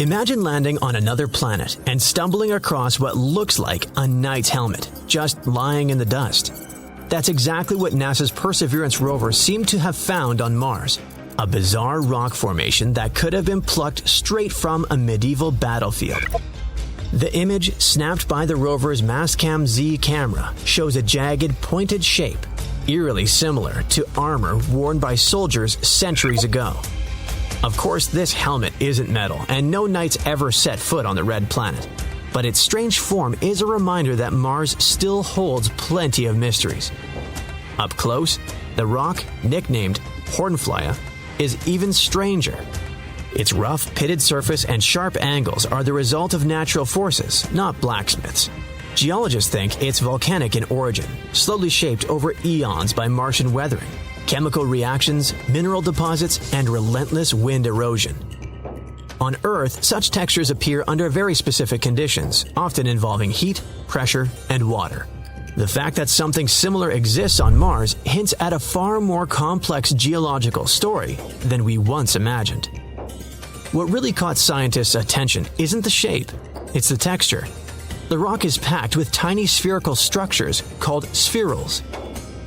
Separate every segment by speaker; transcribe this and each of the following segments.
Speaker 1: Imagine landing on another planet and stumbling across what looks like a knight's helmet, just lying in the dust. That's exactly what NASA's Perseverance rover seemed to have found on Mars, a bizarre rock formation that could have been plucked straight from a medieval battlefield. The image, snapped by the rover's Mastcam Z camera, shows a jagged, pointed shape, eerily similar to armor worn by soldiers centuries ago. Of course, this helmet isn't metal, and no knights ever set foot on the red planet. But its strange form is a reminder that Mars still holds plenty of mysteries. Up close, the rock, nicknamed Hornflyer, is even stranger. Its rough, pitted surface and sharp angles are the result of natural forces, not blacksmiths. Geologists think it's volcanic in origin, slowly shaped over eons by Martian weathering, chemical reactions, mineral deposits, and relentless wind erosion. On Earth, such textures appear under very specific conditions, often involving heat, pressure, and water. The fact that something similar exists on Mars hints at a far more complex geological story than we once imagined. What really caught scientists' attention isn't the shape, it's the texture. The rock is packed with tiny spherical structures called spherules.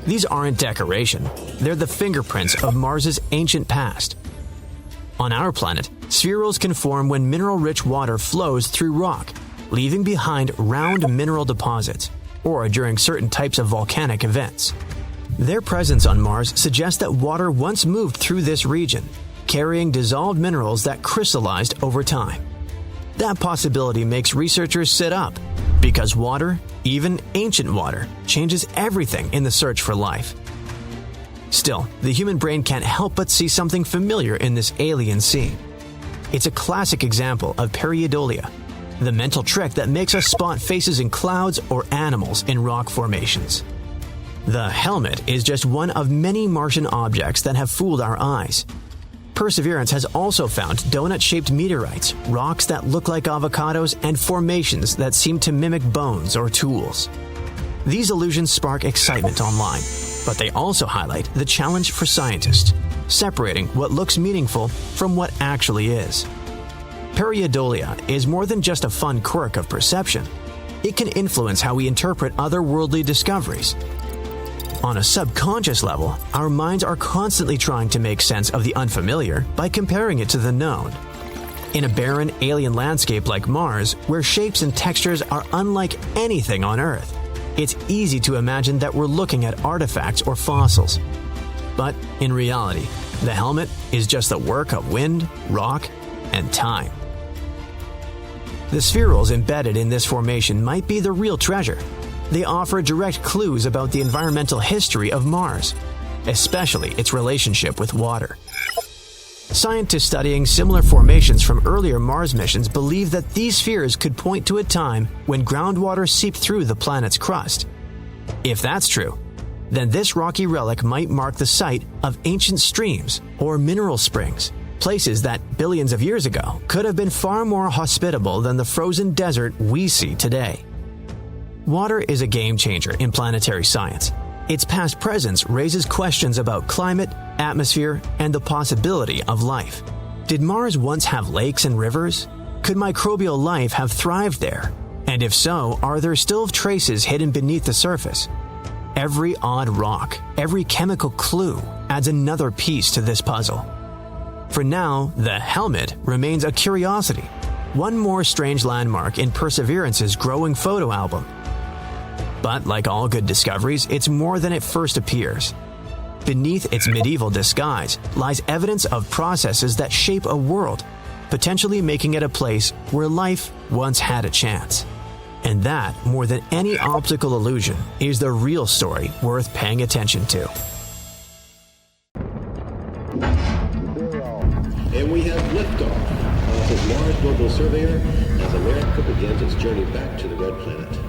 Speaker 1: These aren't decoration, they're the fingerprints of Mars's ancient past. On our planet, spherules can form when mineral-rich water flows through rock, leaving behind round mineral deposits, or during certain types of volcanic events. Their presence on Mars suggests that water once moved through this region, carrying dissolved minerals that crystallized over time. That possibility makes researchers sit up, because water, even ancient water, changes everything in the search for life. Still, the human brain can't help but see something familiar in this alien scene. It's a classic example of pareidolia, the mental trick that makes us spot faces in clouds or animals in rock formations. The helmet is just one of many Martian objects that have fooled our eyes. Perseverance has also found donut-shaped meteorites, rocks that look like avocados, and formations that seem to mimic bones or tools. These illusions spark excitement online, but they also highlight the challenge for scientists, separating what looks meaningful from what actually is. Pareidolia is more than just a fun quirk of perception. It can influence how we interpret otherworldly discoveries. On a subconscious level, our minds are constantly trying to make sense of the unfamiliar by comparing it to the known. In a barren alien landscape like Mars, where shapes and textures are unlike anything on Earth, it's easy to imagine that we're looking at artifacts or fossils. But in reality, the helmet is just the work of wind, rock, and time. The spherules embedded in this formation might be the real treasure. They offer direct clues about the environmental history of Mars, especially its relationship with water. Scientists studying similar formations from earlier Mars missions believe that these spheres could point to a time when groundwater seeped through the planet's crust. If that's true, then this rocky relic might mark the site of ancient streams or mineral springs, places that billions of years ago could have been far more hospitable than the frozen desert we see today. Water is a game changer in planetary science. Its past presence raises questions about climate, atmosphere, and the possibility of life. Did Mars once have lakes and rivers? Could microbial life have thrived there? And if so, are there still traces hidden beneath the surface? Every odd rock, every chemical clue adds another piece to this puzzle. For now, the helmet remains a curiosity, one more strange landmark in Perseverance's growing photo album. But like all good discoveries, it's more than it first appears. Beneath its medieval disguise lies evidence of processes that shape a world, potentially making it a place where life once had a chance. And that, more than any optical illusion, is the real story worth paying attention to.
Speaker 2: And we have liftoff off of Mars Global Surveyor as America begins its journey back to the Red Planet.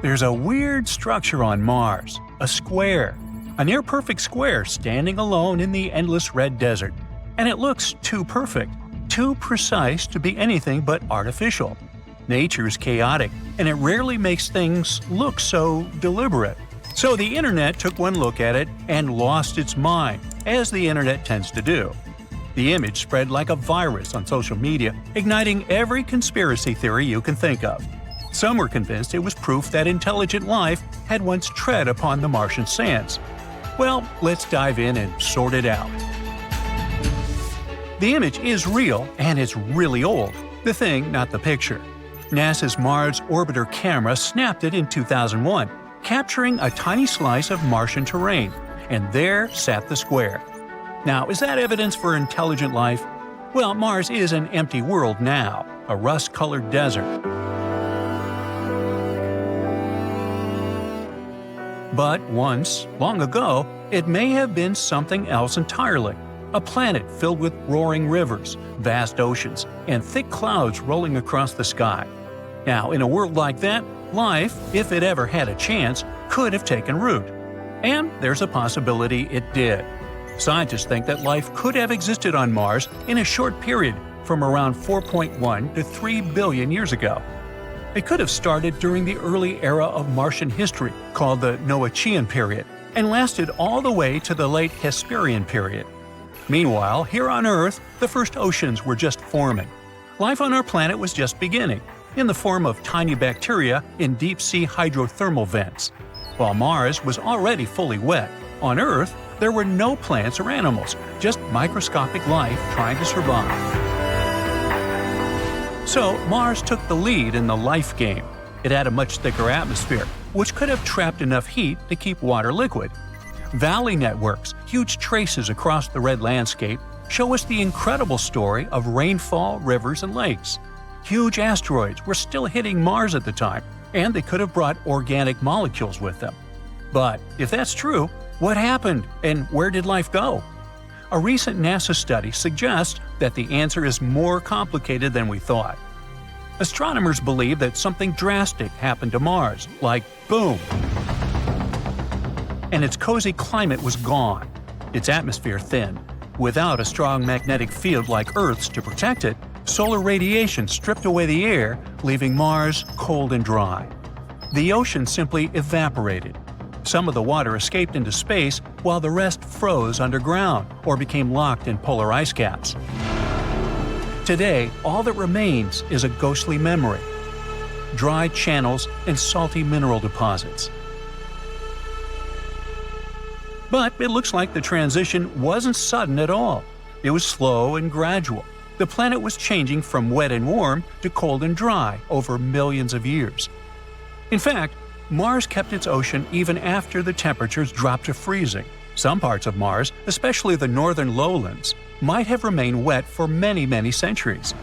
Speaker 3: There's a weird structure on Mars, a square, a near-perfect square standing alone in the endless red desert. And it looks too perfect, too precise to be anything but artificial. Nature's chaotic, and it rarely makes things look so deliberate. So the internet took one look at it and lost its mind, as the internet tends to do. The image spread like a virus on social media, igniting every conspiracy theory you can think of. Some were convinced it was proof that intelligent life had once tread upon the Martian sands. Well, let's dive in and sort it out. The image is real, and it's really old. The thing, not the picture. NASA's Mars Orbiter camera snapped it in 2001, capturing a tiny slice of Martian terrain, and there sat the square. Now, is that evidence for intelligent life? Well, Mars is an empty world now, a rust-colored desert. But once, long ago, it may have been something else entirely. A planet filled with roaring rivers, vast oceans, and thick clouds rolling across the sky. Now, in a world like that, life, if it ever had a chance, could have taken root. And there's a possibility it did. Scientists think that life could have existed on Mars in a short period from around 4.1 to 3 billion years ago. It could have started during the early era of Martian history, called the Noachian period, and lasted all the way to the late Hesperian period. Meanwhile, here on Earth, the first oceans were just forming. Life on our planet was just beginning, in the form of tiny bacteria in deep-sea hydrothermal vents. While Mars was already fully wet, on Earth, there were no plants or animals, just microscopic life trying to survive. So, Mars took the lead in the life game. It had a much thicker atmosphere, which could have trapped enough heat to keep water liquid. Valley networks, huge traces across the red landscape, show us the incredible story of rainfall, rivers, and lakes. Huge asteroids were still hitting Mars at the time, and they could have brought organic molecules with them. But if that's true, what happened, and where did life go? A recent NASA study suggests that the answer is more complicated than we thought. Astronomers believe that something drastic happened to Mars, like boom, and its cozy climate was gone, its atmosphere thinned. Without a strong magnetic field like Earth's to protect it, solar radiation stripped away the air, leaving Mars cold and dry. The ocean simply evaporated. Some of the water escaped into space while the rest froze underground or became locked in polar ice caps. Today, all that remains is a ghostly memory, dry channels and salty mineral deposits. But it looks like the transition wasn't sudden at all. It was slow and gradual. The planet was changing from wet and warm to cold and dry over millions of years. In fact, Mars kept its ocean even after the temperatures dropped to freezing. Some parts of Mars, especially the northern lowlands, might have remained wet for many, many centuries.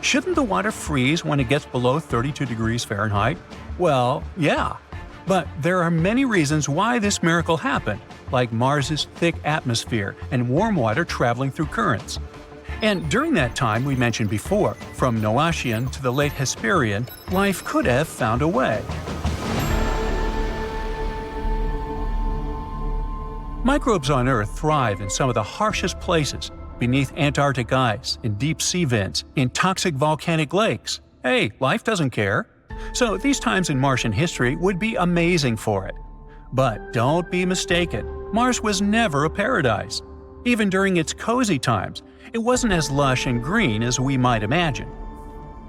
Speaker 3: Shouldn't the water freeze when it gets below 32 degrees Fahrenheit? Well, yeah. But there are many reasons why this miracle happened, like Mars's thick atmosphere and warm water traveling through currents. And during that time we mentioned before, from Noachian to the late Hesperian, life could have found a way. Microbes on Earth thrive in some of the harshest places, beneath Antarctic ice, in deep sea vents, in toxic volcanic lakes. Hey, life doesn't care. So these times in Martian history would be amazing for it. But don't be mistaken, Mars was never a paradise. Even during its cozy times, it wasn't as lush and green as we might imagine.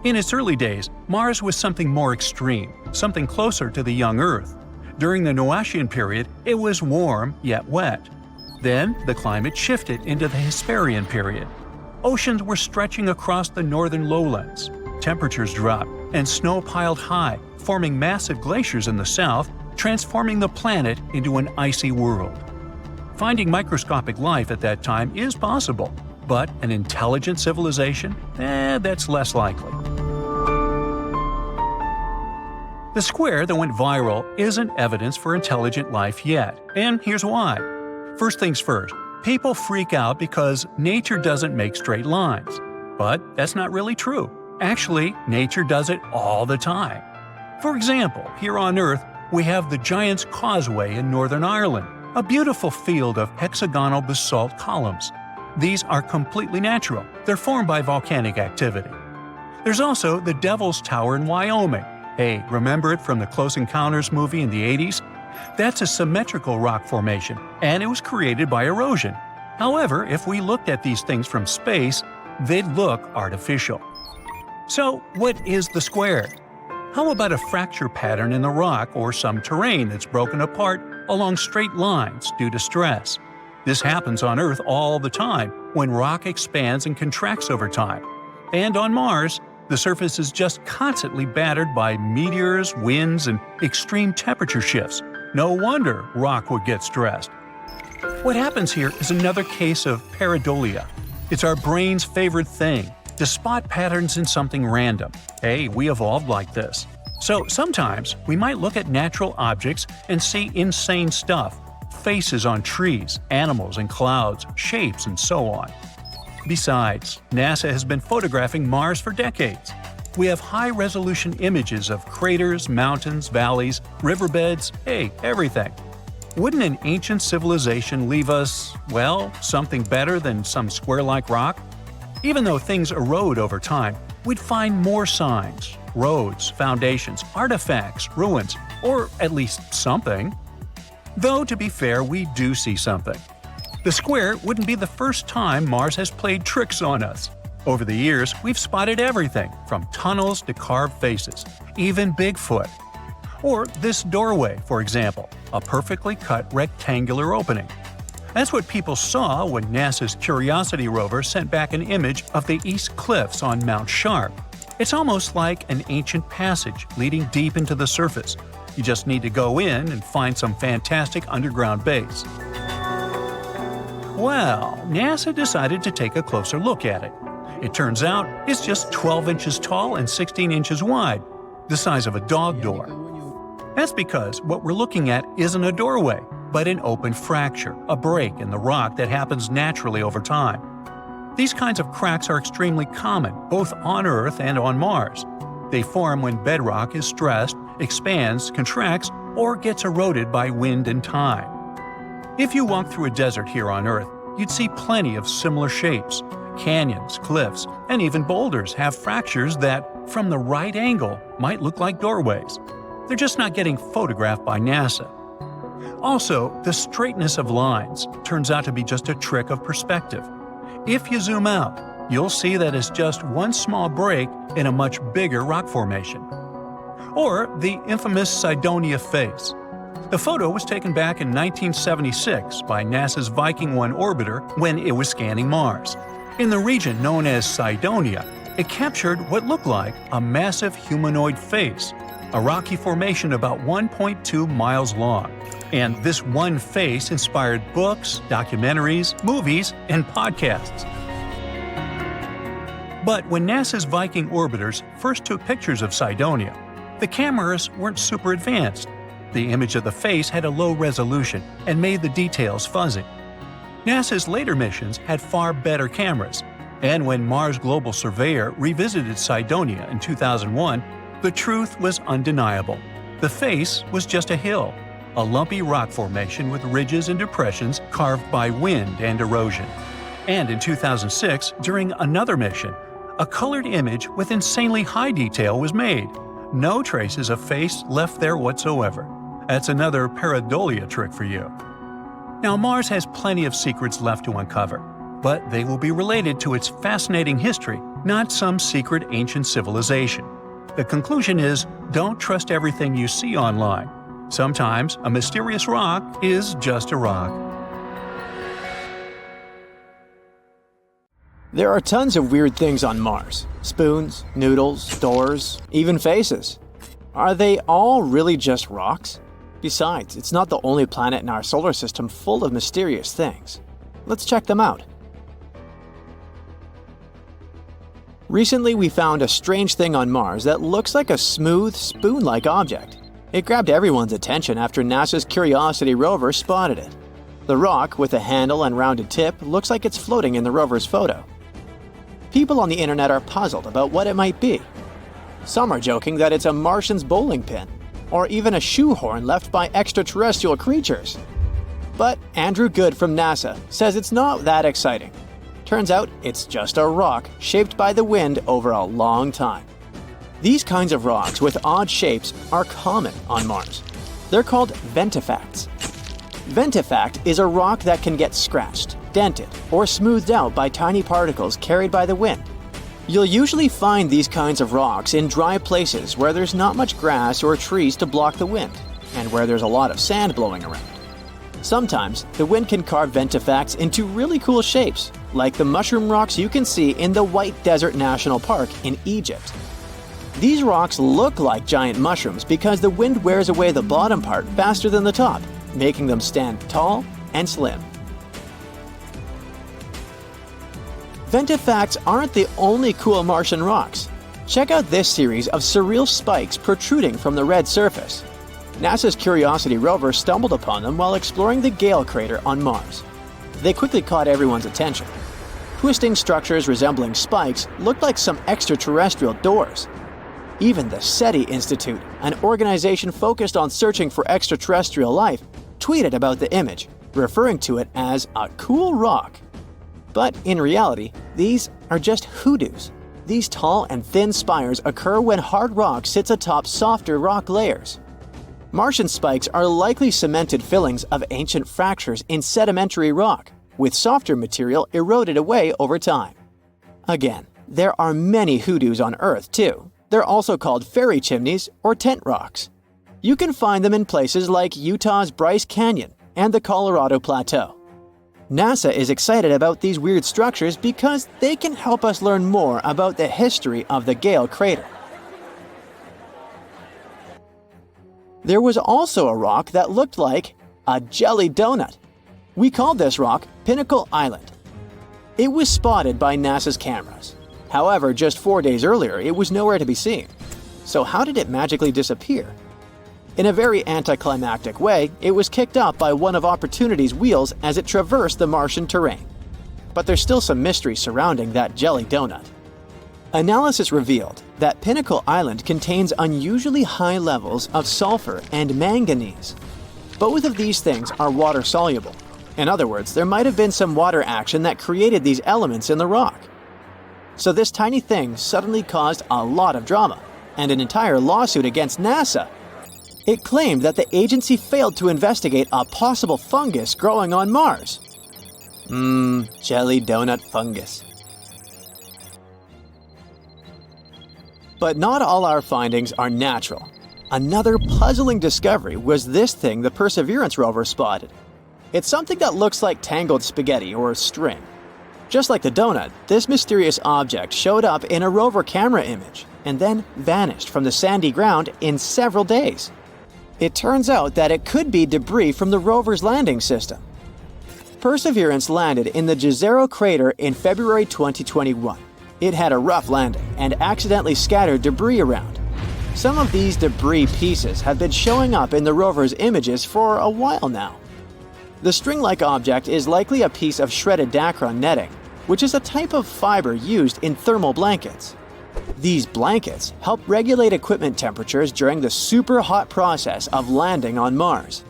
Speaker 3: In its early days, Mars was something more extreme, something closer to the young Earth. During the Noachian period, it was warm yet wet. Then, the climate shifted into the Hesperian period. Oceans were stretching across the northern lowlands. Temperatures dropped, and snow piled high, forming massive glaciers in the south, transforming the planet into an icy world. Finding microscopic life at that time is possible, but an intelligent civilization? That's less likely. The square that went viral isn't evidence for intelligent life yet, and here's why. First things first, people freak out because nature doesn't make straight lines. But that's not really true. Actually, nature does it all the time. For example, here on Earth, we have the Giant's Causeway in Northern Ireland, a beautiful field of hexagonal basalt columns. These are completely natural. They're formed by volcanic activity. There's also the Devil's Tower in Wyoming. Hey, remember it from the Close Encounters movie in the 80s? That's a symmetrical rock formation, and it was created by erosion. However, if we looked at these things from space, they'd look artificial. So, what is the square? How about a fracture pattern in the rock or some terrain that's broken apart along straight lines due to stress? This happens on Earth all the time when rock expands and contracts over time. And on Mars, the surface is just constantly battered by meteors, winds, and extreme temperature shifts. No wonder rock would get stressed. What happens here is another case of pareidolia. It's our brain's favorite thing, to spot patterns in something random. Hey, we evolved like this. So sometimes we might look at natural objects and see insane stuff. Faces on trees, animals and clouds, shapes, and so on. Besides, NASA has been photographing Mars for decades. We have high-resolution images of craters, mountains, valleys, riverbeds, everything. Wouldn't an ancient civilization leave us, well, something better than some square-like rock? Even though things erode over time, we'd find more signs, roads, foundations, artifacts, ruins, or at least something. Though, to be fair, we do see something. The square wouldn't be the first time Mars has played tricks on us. Over the years, we've spotted everything, from tunnels to carved faces, even Bigfoot. Or this doorway, for example, a perfectly cut rectangular opening. That's what people saw when NASA's Curiosity rover sent back an image of the East Cliffs on Mount Sharp. It's almost like an ancient passage leading deep into the surface. You just need to go in and find some fantastic underground base. Well, NASA decided to take a closer look at it. It turns out it's just 12 inches tall and 16 inches wide, the size of a dog door. That's because what we're looking at isn't a doorway, but an open fracture, a break in the rock that happens naturally over time. These kinds of cracks are extremely common, both on Earth and on Mars. They form when bedrock is stressed, expands, contracts, or gets eroded by wind and time. If you walk through a desert here on Earth, you'd see plenty of similar shapes. Canyons, cliffs, and even boulders have fractures that, from the right angle, might look like doorways. They're just not getting photographed by NASA. Also, the straightness of lines turns out to be just a trick of perspective. If you zoom out, you'll see that it's just one small break in a much bigger rock formation. Or the infamous Cydonia face. The photo was taken back in 1976 by NASA's Viking 1 orbiter when it was scanning Mars. In the region known as Cydonia, it captured what looked like a massive humanoid face, a rocky formation about 1.2 miles long. And this one face inspired books, documentaries, movies, and podcasts. But when NASA's Viking orbiters first took pictures of Cydonia, the cameras weren't super advanced. The image of the face had a low resolution and made the details fuzzy. NASA's later missions had far better cameras, and when Mars Global Surveyor revisited Cydonia in 2001, the truth was undeniable. The face was just a hill, a lumpy rock formation with ridges and depressions carved by wind and erosion. And in 2006, during another mission, a colored image with insanely high detail was made. No traces of face left there whatsoever. That's another pareidolia trick for you. Now, Mars has plenty of secrets left to uncover, but they will be related to its fascinating history, not some secret ancient civilization. The conclusion is, don't trust everything you see online. Sometimes a mysterious rock is just a rock.
Speaker 1: There are tons of weird things on Mars. Spoons, noodles, doors, even faces. Are they all really just rocks? Besides, it's not the only planet in our solar system full of mysterious things. Let's check them out. Recently, we found a strange thing on Mars that looks like a smooth, spoon-like object. It grabbed everyone's attention after NASA's Curiosity rover spotted it. The rock, with a handle and rounded tip, looks like it's floating in the rover's photo. People on the internet are puzzled about what it might be. Some are joking that it's a Martian's bowling pin, or even a shoehorn left by extraterrestrial creatures. But Andrew Good from NASA says it's not that exciting. Turns out it's just a rock shaped by the wind over a long time. These kinds of rocks with odd shapes are common on Mars. They're called ventifacts. Ventifact is a rock that can get scratched, dented, or smoothed out by tiny particles carried by the wind. You'll usually find these kinds of rocks in dry places where there's not much grass or trees to block the wind, and where there's a lot of sand blowing around. Sometimes, the wind can carve ventifacts into really cool shapes, like the mushroom rocks you can see in the White Desert National Park in Egypt. These rocks look like giant mushrooms because the wind wears away the bottom part faster than the top, making them stand tall and slim. Ventifacts aren't the only cool Martian rocks. Check out this series of surreal spikes protruding from the red surface. NASA's Curiosity rover stumbled upon them while exploring the Gale crater on Mars. They quickly caught everyone's attention. Twisting structures resembling spikes looked like some extraterrestrial doors. Even the SETI Institute, an organization focused on searching for extraterrestrial life, tweeted about the image, referring to it as a cool rock. But in reality, these are just hoodoos. These tall and thin spires occur when hard rock sits atop softer rock layers. Martian spikes are likely cemented fillings of ancient fractures in sedimentary rock, with softer material eroded away over time. Again, there are many hoodoos on Earth too. They're also called fairy chimneys or tent rocks. You can find them in places like Utah's Bryce Canyon and the Colorado Plateau. NASA is excited about these weird structures because they can help us learn more about the history of the Gale crater. There was also a rock that looked like a jelly donut. We called this rock Pinnacle Island. It was spotted by NASA's cameras. However, just 4 days earlier, it was nowhere to be seen. So how did it magically disappear? In a very anticlimactic way, it was kicked up by one of Opportunity's wheels as it traversed the Martian terrain. But there's still some mystery surrounding that jelly donut. Analysis revealed that Pinnacle Island contains unusually high levels of sulfur and manganese. Both of these things are water-soluble. In other words, there might have been some water action that created these elements in the rock. So this tiny thing suddenly caused a lot of drama, and an entire lawsuit against NASA. It claimed that the agency failed to investigate a possible fungus growing on Mars. Jelly donut fungus. But not all our findings are natural. Another puzzling discovery was this thing the Perseverance rover spotted. It's something that looks like tangled spaghetti or string. Just like the donut, this mysterious object showed up in a rover camera image and then vanished from the sandy ground in several days. It turns out that it could be debris from the rover's landing system. Perseverance landed in the Jezero crater in February 2021. It had a rough landing and accidentally scattered debris around. Some of these debris pieces have been showing up in the rover's images for a while now. The string-like object is likely a piece of shredded Dacron netting, which is a type of fiber used in thermal blankets. These blankets help regulate equipment temperatures during the super hot process of landing on Mars.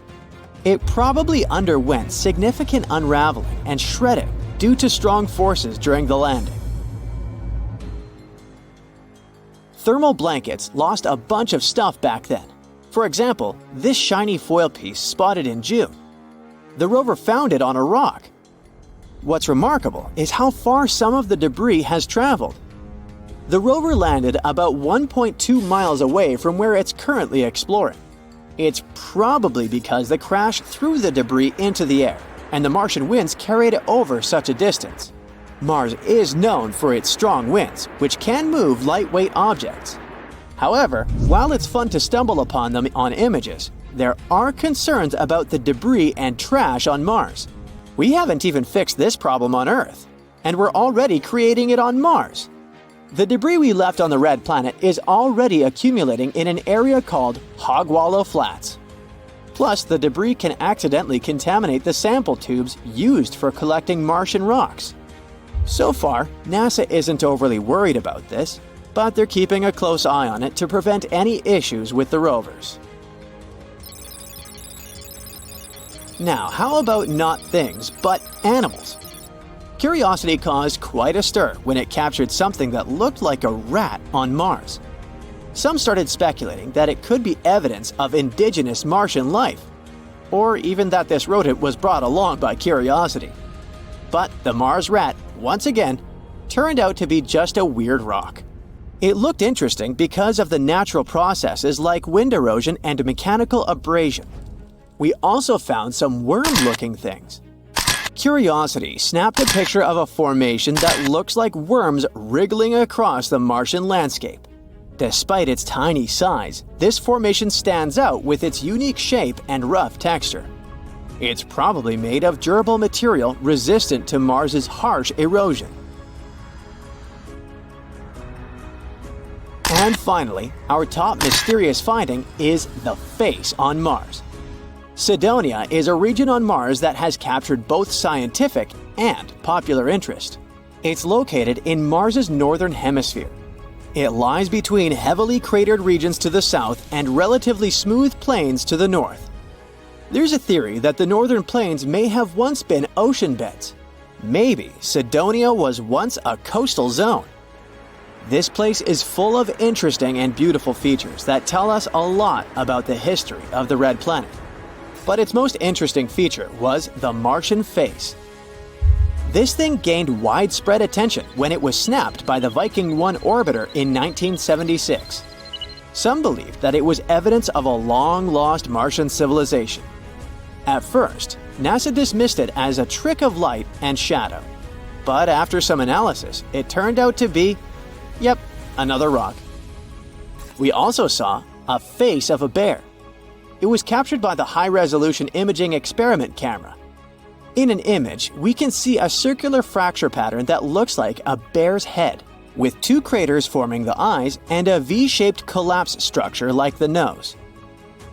Speaker 1: It probably underwent significant unraveling and shredding due to strong forces during the landing. Thermal blankets lost a bunch of stuff back then. For example, this shiny foil piece spotted in June. The rover found it on a rock. What's remarkable is how far some of the debris has traveled. The rover landed about 1.2 miles away from where it's currently exploring. It's probably because the crash threw the debris into the air, and the Martian winds carried it over such a distance. Mars is known for its strong winds, which can move lightweight objects. However, while it's fun to stumble upon them on images, there are concerns about the debris and trash on Mars. We haven't even fixed this problem on Earth, and we're already creating it on Mars. The debris we left on the red planet is already accumulating in an area called Hog Wallow Flats. Plus, the debris can accidentally contaminate the sample tubes used for collecting Martian rocks. So far, NASA isn't overly worried about this, but they're keeping a close eye on it to prevent any issues with the rovers. Now, how about not things, but animals? Curiosity caused quite a stir when it captured something that looked like a rat on Mars. Some started speculating that it could be evidence of indigenous Martian life, or even that this rodent was brought along by Curiosity. But the Mars rat, once again, turned out to be just a weird rock. It looked interesting because of the natural processes like wind erosion and mechanical abrasion. We also found some worm-looking things. Curiosity snapped a picture of a formation that looks like worms wriggling across the Martian landscape. Despite its tiny size, this formation stands out with its unique shape and rough texture. It's probably made of durable material resistant to Mars's harsh erosion. And finally, our top mysterious finding is the face on Mars. Cydonia is a region on Mars that has captured both scientific and popular interest. It's located in Mars's northern hemisphere. It lies between heavily cratered regions to the south and relatively smooth plains to the north. There's a theory that the northern plains may have once been ocean beds. Maybe Cydonia was once a coastal zone. This place is full of interesting and beautiful features that tell us a lot about the history of the Red Planet. But its most interesting feature was the Martian face. This thing gained widespread attention when it was snapped by the Viking 1 orbiter in 1976. Some believed that it was evidence of a long-lost Martian civilization. At first, NASA dismissed it as a trick of light and shadow. But after some analysis, it turned out to be, yep, another rock. We also saw a face of a bear. It was captured by the high-resolution imaging experiment camera. In an image, we can see a circular fracture pattern that looks like a bear's head, with two craters forming the eyes and a V-shaped collapse structure like the nose.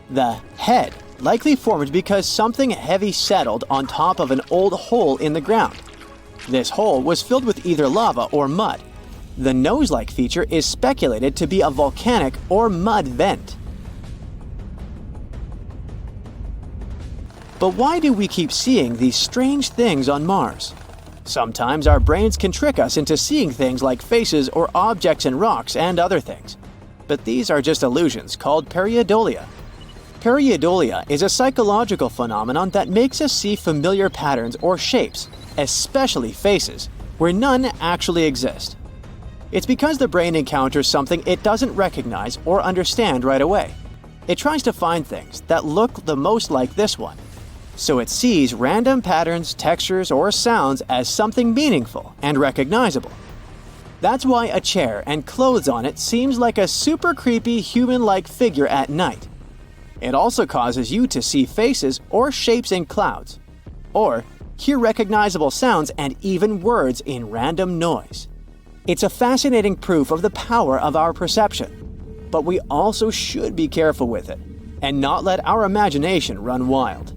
Speaker 1: The head likely formed because something heavy settled on top of an old hole in the ground. This hole was filled with either lava or mud. The nose-like feature is speculated to be a volcanic or mud vent. But why do we keep seeing these strange things on Mars? Sometimes our brains can trick us into seeing things like faces or objects in rocks and other things. But these are just illusions called pareidolia. Pareidolia is a psychological phenomenon that makes us see familiar patterns or shapes, especially faces, where none actually exist. It's because the brain encounters something it doesn't recognize or understand right away. It tries to find things that look the most like this one. So it sees random patterns, textures, or sounds as something meaningful and recognizable. That's why a chair and clothes on it seems like a super creepy human-like figure at night. It also causes you to see faces or shapes in clouds, or hear recognizable sounds and even words in random noise. It's a fascinating proof of the power of our perception, but we also should be careful with it and not let our imagination run wild.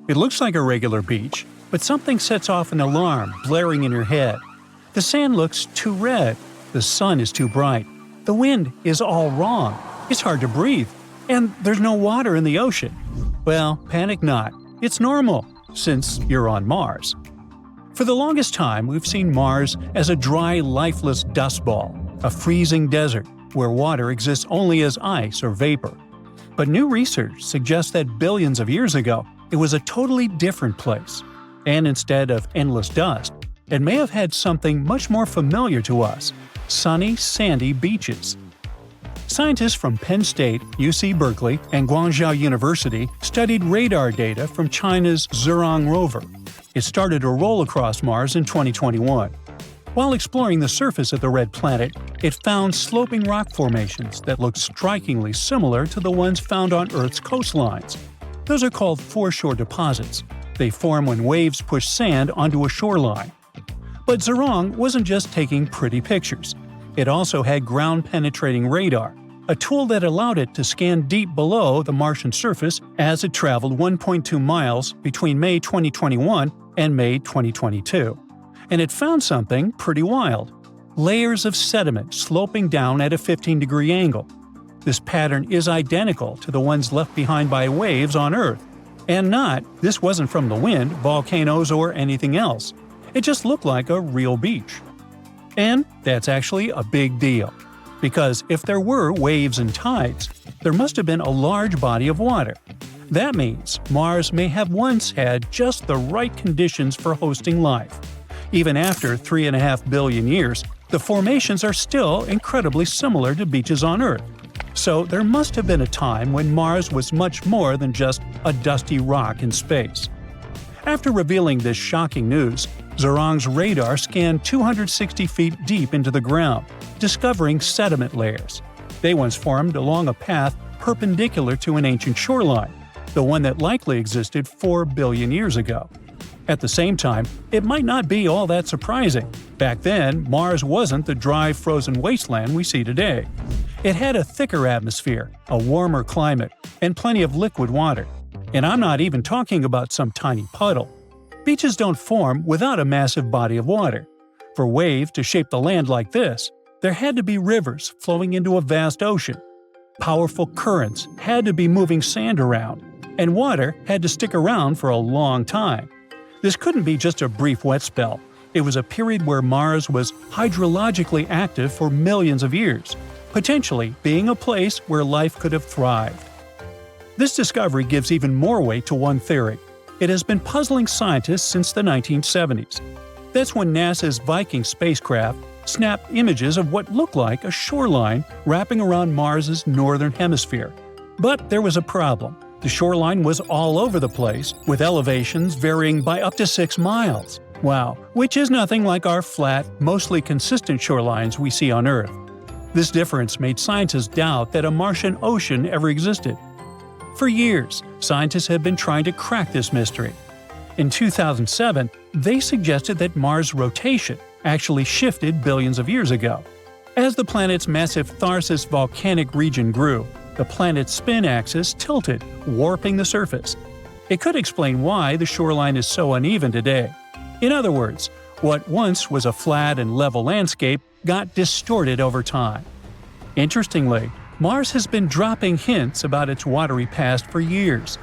Speaker 3: It looks like a regular beach, but something sets off an alarm blaring in your head. The sand looks too red, the sun is too bright, the wind is all wrong, it's hard to breathe, and there's no water in the ocean. Well, panic not, it's normal, since you're on Mars. For the longest time, we've seen Mars as a dry, lifeless dust ball, a freezing desert where water exists only as ice or vapor. But new research suggests that billions of years ago, it was a totally different place. And instead of endless dust, it may have had something much more familiar to us – sunny, sandy beaches. Scientists from Penn State, UC Berkeley, and Guangzhou University studied radar data from China's Zhurong rover. It started to roll across Mars in 2021. While exploring the surface of the red planet, it found sloping rock formations that looked strikingly similar to the ones found on Earth's coastlines. Those are called foreshore deposits. They form when waves push sand onto a shoreline. But Zhurong wasn't just taking pretty pictures. It also had ground-penetrating radar, a tool that allowed it to scan deep below the Martian surface as it traveled 1.2 miles between May 2021 and May 2022. And it found something pretty wild. Layers of sediment sloping down at a 15-degree angle. This pattern is identical to the ones left behind by waves on Earth. And this wasn't from the wind, volcanoes, or anything else. It just looked like a real beach. And that's actually a big deal. Because if there were waves and tides, there must have been a large body of water. That means Mars may have once had just the right conditions for hosting life. Even after 3.5 billion years, the formations are still incredibly similar to beaches on Earth. So there must have been a time when Mars was much more than just a dusty rock in space. After revealing this shocking news, Zhurong's radar scanned 260 feet deep into the ground, discovering sediment layers. They once formed along a path perpendicular to an ancient shoreline, the one that likely existed 4 billion years ago. At the same time, it might not be all that surprising. Back then, Mars wasn't the dry, frozen wasteland we see today. It had a thicker atmosphere, a warmer climate, and plenty of liquid water. And I'm not even talking about some tiny puddle. Beaches don't form without a massive body of water. For waves to shape the land like this, there had to be rivers flowing into a vast ocean. Powerful currents had to be moving sand around, and water had to stick around for a long time. This couldn't be just a brief wet spell. It was a period where Mars was hydrologically active for millions of years, potentially being a place where life could have thrived. This discovery gives even more weight to one theory. It has been puzzling scientists since the 1970s. That's when NASA's Viking spacecraft snapped images of what looked like a shoreline wrapping around Mars's northern hemisphere. But there was a problem. The shoreline was all over the place, with elevations varying by up to 6 miles. Wow, which is nothing like our flat, mostly consistent shorelines we see on Earth. This difference made scientists doubt that a Martian ocean ever existed. For years, scientists have been trying to crack this mystery. In 2007, they suggested that Mars' rotation actually shifted billions of years ago. As the planet's massive Tharsis volcanic region grew, the planet's spin axis tilted, warping the surface. It could explain why the shoreline is so uneven today. In other words, what once was a flat and level landscape got distorted over time. Interestingly, Mars has been dropping hints about its watery past for years.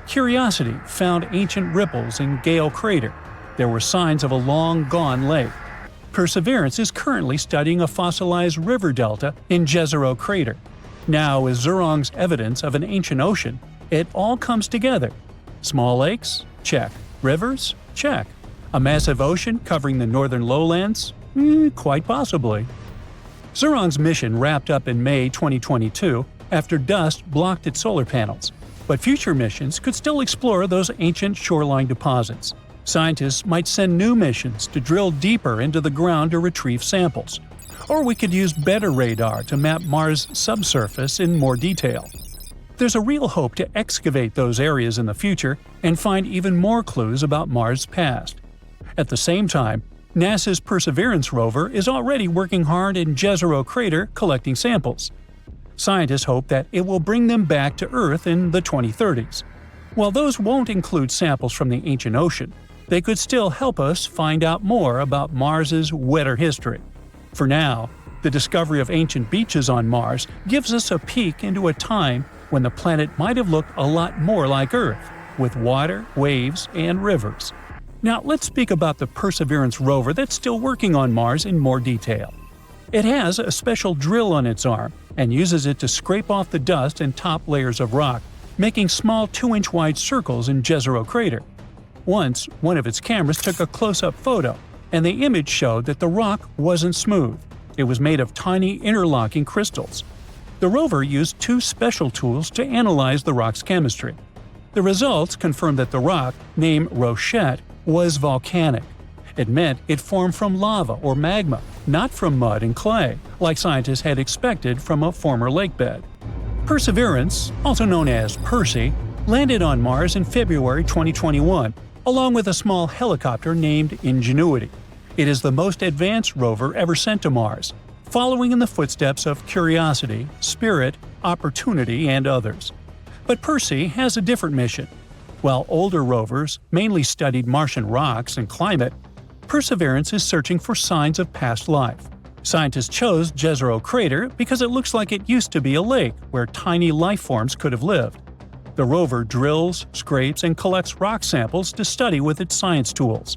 Speaker 3: Curiosity found ancient ripples in Gale Crater. There were signs of a long-gone lake. Perseverance is currently studying a fossilized river delta in Jezero Crater. Now, with Zhurong's evidence of an ancient ocean, it all comes together. Small lakes? Check. Rivers? Check. A massive ocean covering the northern lowlands? Quite possibly. Zhurong's mission wrapped up in May 2022 after dust blocked its solar panels, but future missions could still explore those ancient shoreline deposits. Scientists might send new missions to drill deeper into the ground to retrieve samples. Or we could use better radar to map Mars' subsurface in more detail. There's a real hope to excavate those areas in the future and find even more clues about Mars' past. At the same time, NASA's Perseverance rover is already working hard in Jezero Crater collecting samples. Scientists hope that it will bring them back to Earth in the 2030s. While those won't include samples from the ancient ocean, they could still help us find out more about Mars's wetter history. For now, the discovery of ancient beaches on Mars gives us a peek into a time when the planet might have looked a lot more like Earth, with water, waves, and rivers. Now let's speak about the Perseverance rover that's still working on Mars in more detail. It has a special drill on its arm and uses it to scrape off the dust and top layers of rock, making small 2-inch wide circles in Jezero Crater. Once, one of its cameras took a close-up photo, and the image showed that the rock wasn't smooth. It was made of tiny interlocking crystals. The rover used 2 special tools to analyze the rock's chemistry. The results confirmed that the rock, named Rochette, was volcanic. It meant it formed from lava or magma, not from mud and clay, like scientists had expected from a former lake bed. Perseverance, also known as Percy, landed on Mars in February 2021, along with a small helicopter named Ingenuity. It is the most advanced rover ever sent to Mars, following in the footsteps of Curiosity, Spirit, Opportunity, and others. But Percy has a different mission. While older rovers mainly studied Martian rocks and climate, Perseverance is searching for signs of past life. Scientists chose Jezero Crater because it looks like it used to be a lake where tiny life forms could have lived. The rover drills, scrapes, and collects rock samples to study with its science tools.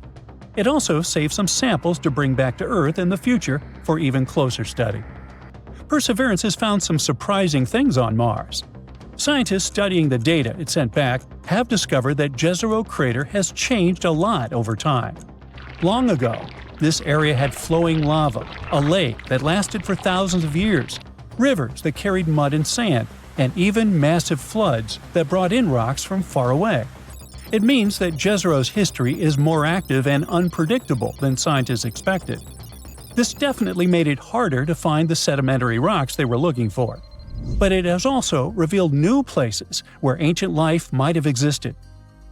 Speaker 3: It also saves some samples to bring back to Earth in the future for even closer study. Perseverance has found some surprising things on Mars. Scientists studying the data it sent back have discovered that Jezero crater has changed a lot over time. Long ago, this area had flowing lava, a lake that lasted for thousands of years, rivers that carried mud and sand, and even massive floods that brought in rocks from far away. It means that Jezero's history is more active and unpredictable than scientists expected. This definitely made it harder to find the sedimentary rocks they were looking for. But it has also revealed new places where ancient life might have existed.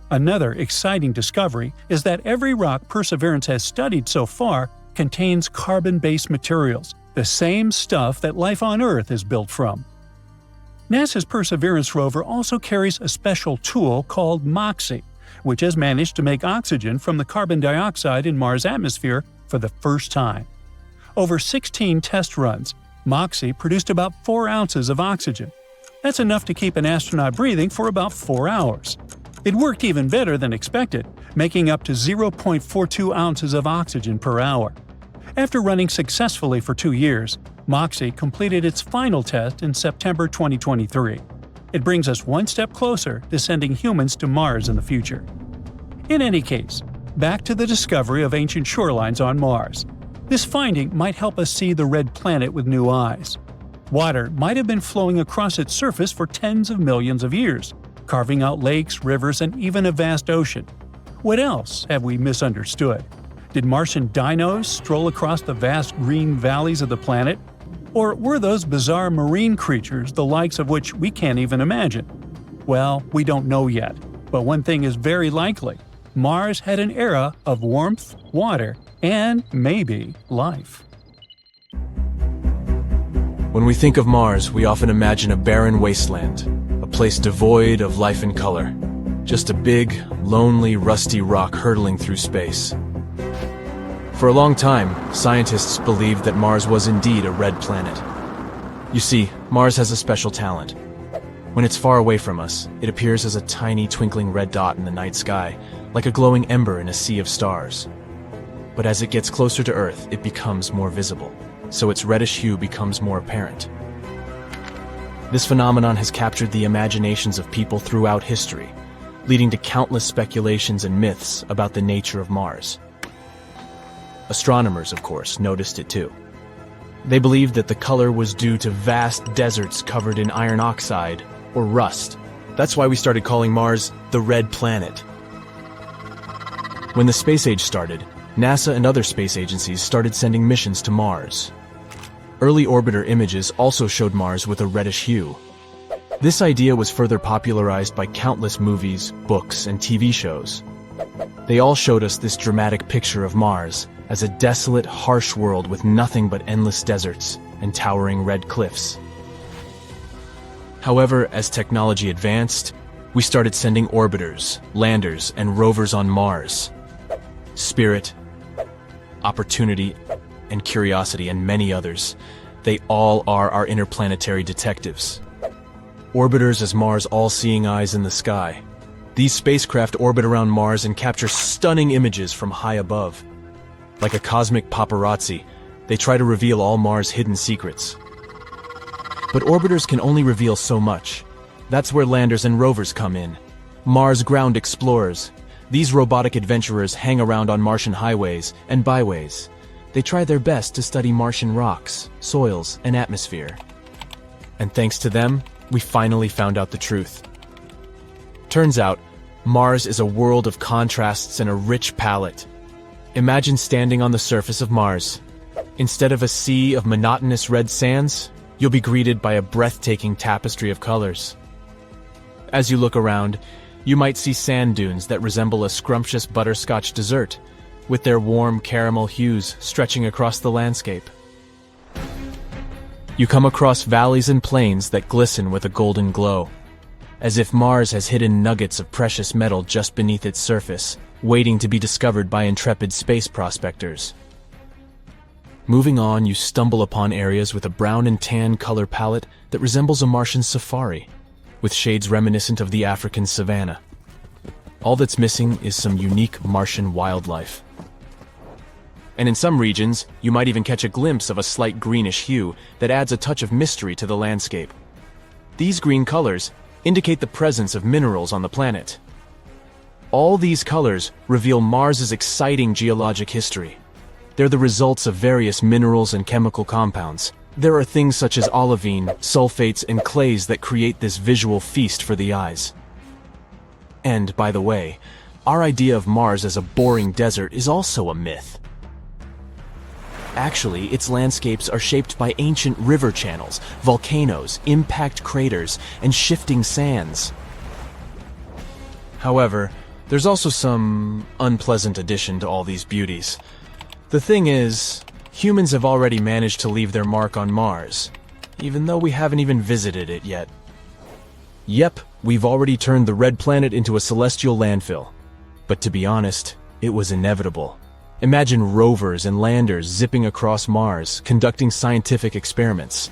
Speaker 3: Another exciting discovery is that every rock Perseverance has studied so far contains carbon-based materials, the same stuff that life on Earth is built from. NASA's Perseverance rover also carries a special tool called MOXIE, which has managed to make oxygen from the carbon dioxide in Mars' atmosphere for the first time. Over 16 test runs, MOXIE produced about 4 ounces of oxygen. That's enough to keep an astronaut breathing for about 4 hours. It worked even better than expected, making up to 0.42 ounces of oxygen per hour. After running successfully for 2 years, MOXIE completed its final test in September 2023. It brings us one step closer to sending humans to Mars in the future. In any case, back to the discovery of ancient shorelines on Mars. This finding might help us see the red planet with new eyes. Water might have been flowing across its surface for tens of millions of years, carving out lakes, rivers, and even a vast ocean. What else have we misunderstood? Did Martian dinos stroll across the vast green valleys of the planet? Or were those bizarre marine creatures the likes of which we can't even imagine? Well, we don't know yet, but one thing is very likely. Mars had an era of warmth, water, and maybe life.
Speaker 4: When we think of Mars, we often imagine a barren wasteland, a place devoid of life and color. Just a big, lonely, rusty rock hurtling through space. For a long time, scientists believed that Mars was indeed a red planet. You see, Mars has a special talent. When it's far away from us, it appears as a tiny twinkling red dot in the night sky, like a glowing ember in a sea of stars. But as it gets closer to Earth, it becomes more visible, so its reddish hue becomes more apparent. This phenomenon has captured the imaginations of people throughout history, leading to countless speculations and myths about the nature of Mars. Astronomers, of course, noticed it too. They believed that the color was due to vast deserts covered in iron oxide or rust. That's why we started calling Mars the Red Planet. When the space age started, NASA and other space agencies started sending missions to Mars. Early orbiter images also showed Mars with a reddish hue. This idea was further popularized by countless movies, books, and TV shows. They all showed us this dramatic picture of Mars as a desolate, harsh world with nothing but endless deserts and towering red cliffs. However, as technology advanced, we started sending orbiters, landers, and rovers on Mars. Spirit, Opportunity, and Curiosity, and many others. They all are our interplanetary detectives. Orbiters as Mars' all-seeing eyes in the sky. These spacecraft orbit around Mars and capture stunning images from high above. Like a cosmic paparazzi, they try to reveal all Mars' hidden secrets. But orbiters can only reveal so much. That's where landers and rovers come in. Mars ground explorers. These robotic adventurers hang around on Martian highways and byways. They try their best to study Martian rocks, soils, and atmosphere. And thanks to them, we finally found out the truth. Turns out, Mars is a world of contrasts and a rich palette. Imagine standing on the surface of Mars. Instead of a sea of monotonous red sands, you'll be greeted by a breathtaking tapestry of colors. As you look around, you might see sand dunes that resemble a scrumptious butterscotch dessert, with their warm caramel hues stretching across the landscape. You come across valleys and plains that glisten with a golden glow, as if Mars has hidden nuggets of precious metal just beneath its surface, waiting to be discovered by intrepid space prospectors. Moving on, you stumble upon areas with a brown and tan color palette that resembles a Martian safari, with shades reminiscent of the African savanna. All that's missing is some unique Martian wildlife. And in some regions, you might even catch a glimpse of a slight greenish hue that adds a touch of mystery to the landscape. These green colors, indicate the presence of minerals on the planet. All these colors reveal Mars's exciting geologic history. They're the results of various minerals and chemical compounds. There are things such as olivine, sulfates, and clays that create this visual feast for the eyes. And, by the way, our idea of Mars as a boring desert is also a myth. Actually, its landscapes are shaped by ancient river channels, volcanoes, impact craters, and shifting sands. However, there's also some unpleasant addition to all these beauties. The thing is, humans have already managed to leave their mark on Mars, even though we haven't even visited it yet. Yep, we've already turned the red planet into a celestial landfill. But to be honest, it was inevitable. Imagine rovers and landers zipping across Mars, conducting scientific experiments.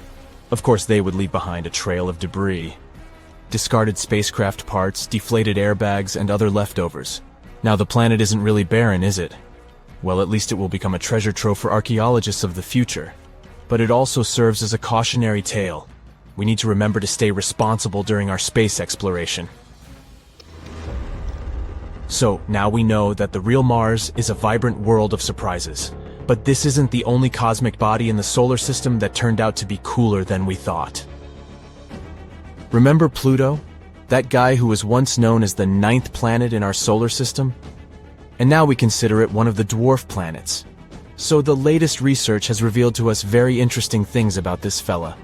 Speaker 4: Of course, they would leave behind a trail of debris. Discarded spacecraft parts, deflated airbags, and other leftovers. Now the planet isn't really barren, is it? Well, at least it will become a treasure trove for archaeologists of the future. But it also serves as a cautionary tale. We need to remember to stay responsible during our space exploration. So, now we know that the real Mars is a vibrant world of surprises. But this isn't the only cosmic body in the solar system that turned out to be cooler than we thought. Remember Pluto? That guy who was once known as the 9th planet in our solar system? And now we consider it one of the dwarf planets. So the latest research has revealed to us very interesting things about this fella.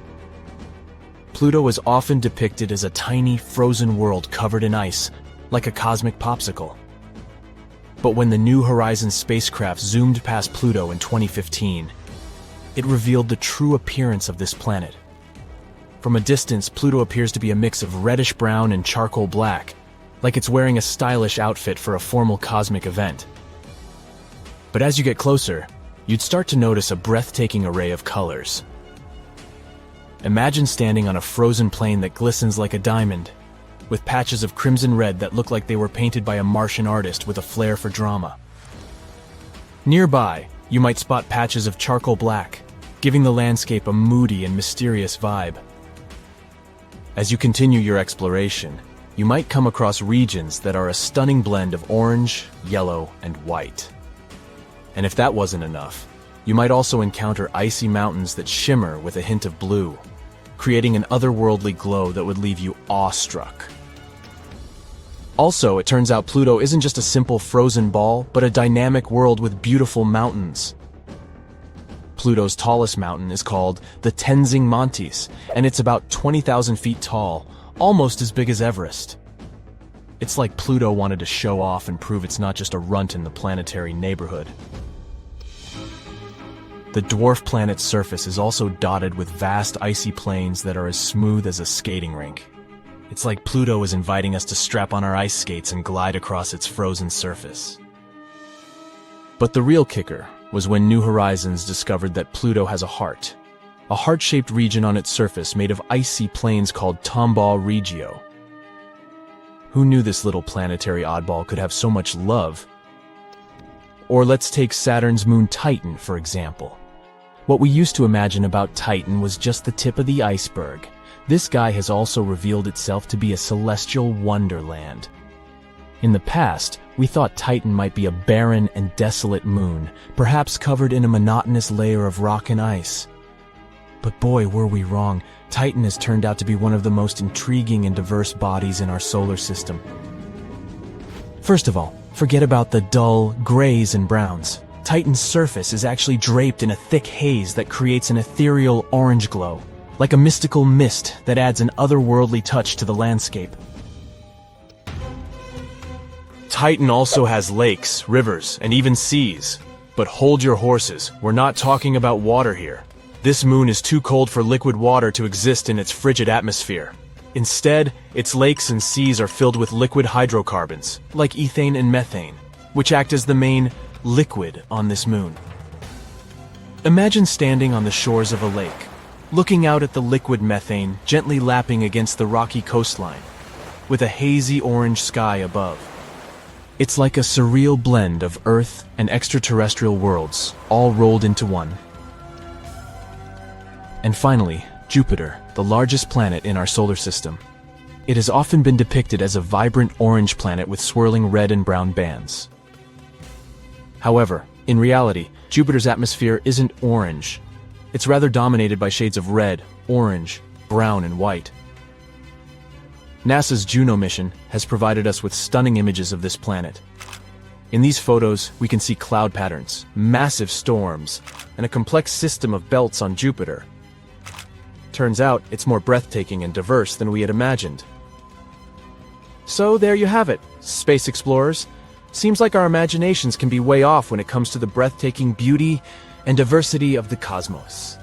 Speaker 4: Pluto is often depicted as a tiny, frozen world covered in ice, like a cosmic popsicle. But when the New Horizons spacecraft zoomed past Pluto in 2015, it revealed the true appearance of this planet. From a distance, Pluto appears to be a mix of reddish-brown and charcoal black, like it's wearing a stylish outfit for a formal cosmic event. But as you get closer, you'd start to notice a breathtaking array of colors. Imagine standing on a frozen plain that glistens like a diamond, with patches of crimson red that look like they were painted by a Martian artist with a flair for drama. Nearby, you might spot patches of charcoal black, giving the landscape a moody and mysterious vibe. As you continue your exploration, you might come across regions that are a stunning blend of orange, yellow, and white. And if that wasn't enough, you might also encounter icy mountains that shimmer with a hint of blue, creating an otherworldly glow that would leave you awestruck. Also, it turns out Pluto isn't just a simple frozen ball, but a dynamic world with beautiful mountains. Pluto's tallest mountain is called the Tenzing Montes, and it's about 20,000 feet tall, almost as big as Everest. It's like Pluto wanted to show off and prove it's not just a runt in the planetary neighborhood. The dwarf planet's surface is also dotted with vast icy plains that are as smooth as a skating rink. It's like Pluto is inviting us to strap on our ice skates and glide across its frozen surface. But the real kicker was when New Horizons discovered that Pluto has a heart-shaped region on its surface made of icy plains called Tomball Regio. Who knew this little planetary oddball could have so much love? Or let's take Saturn's moon Titan, for example. What we used to imagine about Titan was just the tip of the iceberg. This guy has also revealed itself to be a celestial wonderland. In the past, we thought Titan might be a barren and desolate moon, perhaps covered in a monotonous layer of rock and ice. But boy, were we wrong. Titan has turned out to be one of the most intriguing and diverse bodies in our solar system. First of all, forget about the dull grays and browns. Titan's surface is actually draped in a thick haze that creates an ethereal orange glow, like a mystical mist that adds an otherworldly touch to the landscape. Titan also has lakes, rivers, and even seas. But hold your horses, we're not talking about water here. This moon is too cold for liquid water to exist in its frigid atmosphere. Instead, its lakes and seas are filled with liquid hydrocarbons, like ethane and methane, which act as the main liquid on this moon. Imagine standing on the shores of a lake, looking out at the liquid methane gently lapping against the rocky coastline, with a hazy orange sky above. It's like a surreal blend of Earth and extraterrestrial worlds, all rolled into one. And finally, Jupiter, the largest planet in our solar system. It has often been depicted as a vibrant orange planet with swirling red and brown bands. However, in reality, Jupiter's atmosphere isn't orange. It's rather dominated by shades of red, orange, brown, and white. NASA's Juno mission has provided us with stunning images of this planet. In these photos, we can see cloud patterns, massive storms, and a complex system of belts on Jupiter. Turns out, it's more breathtaking and diverse than we had imagined. So there you have it, space explorers. Seems like our imaginations can be way off when it comes to the breathtaking beauty and diversity of the cosmos.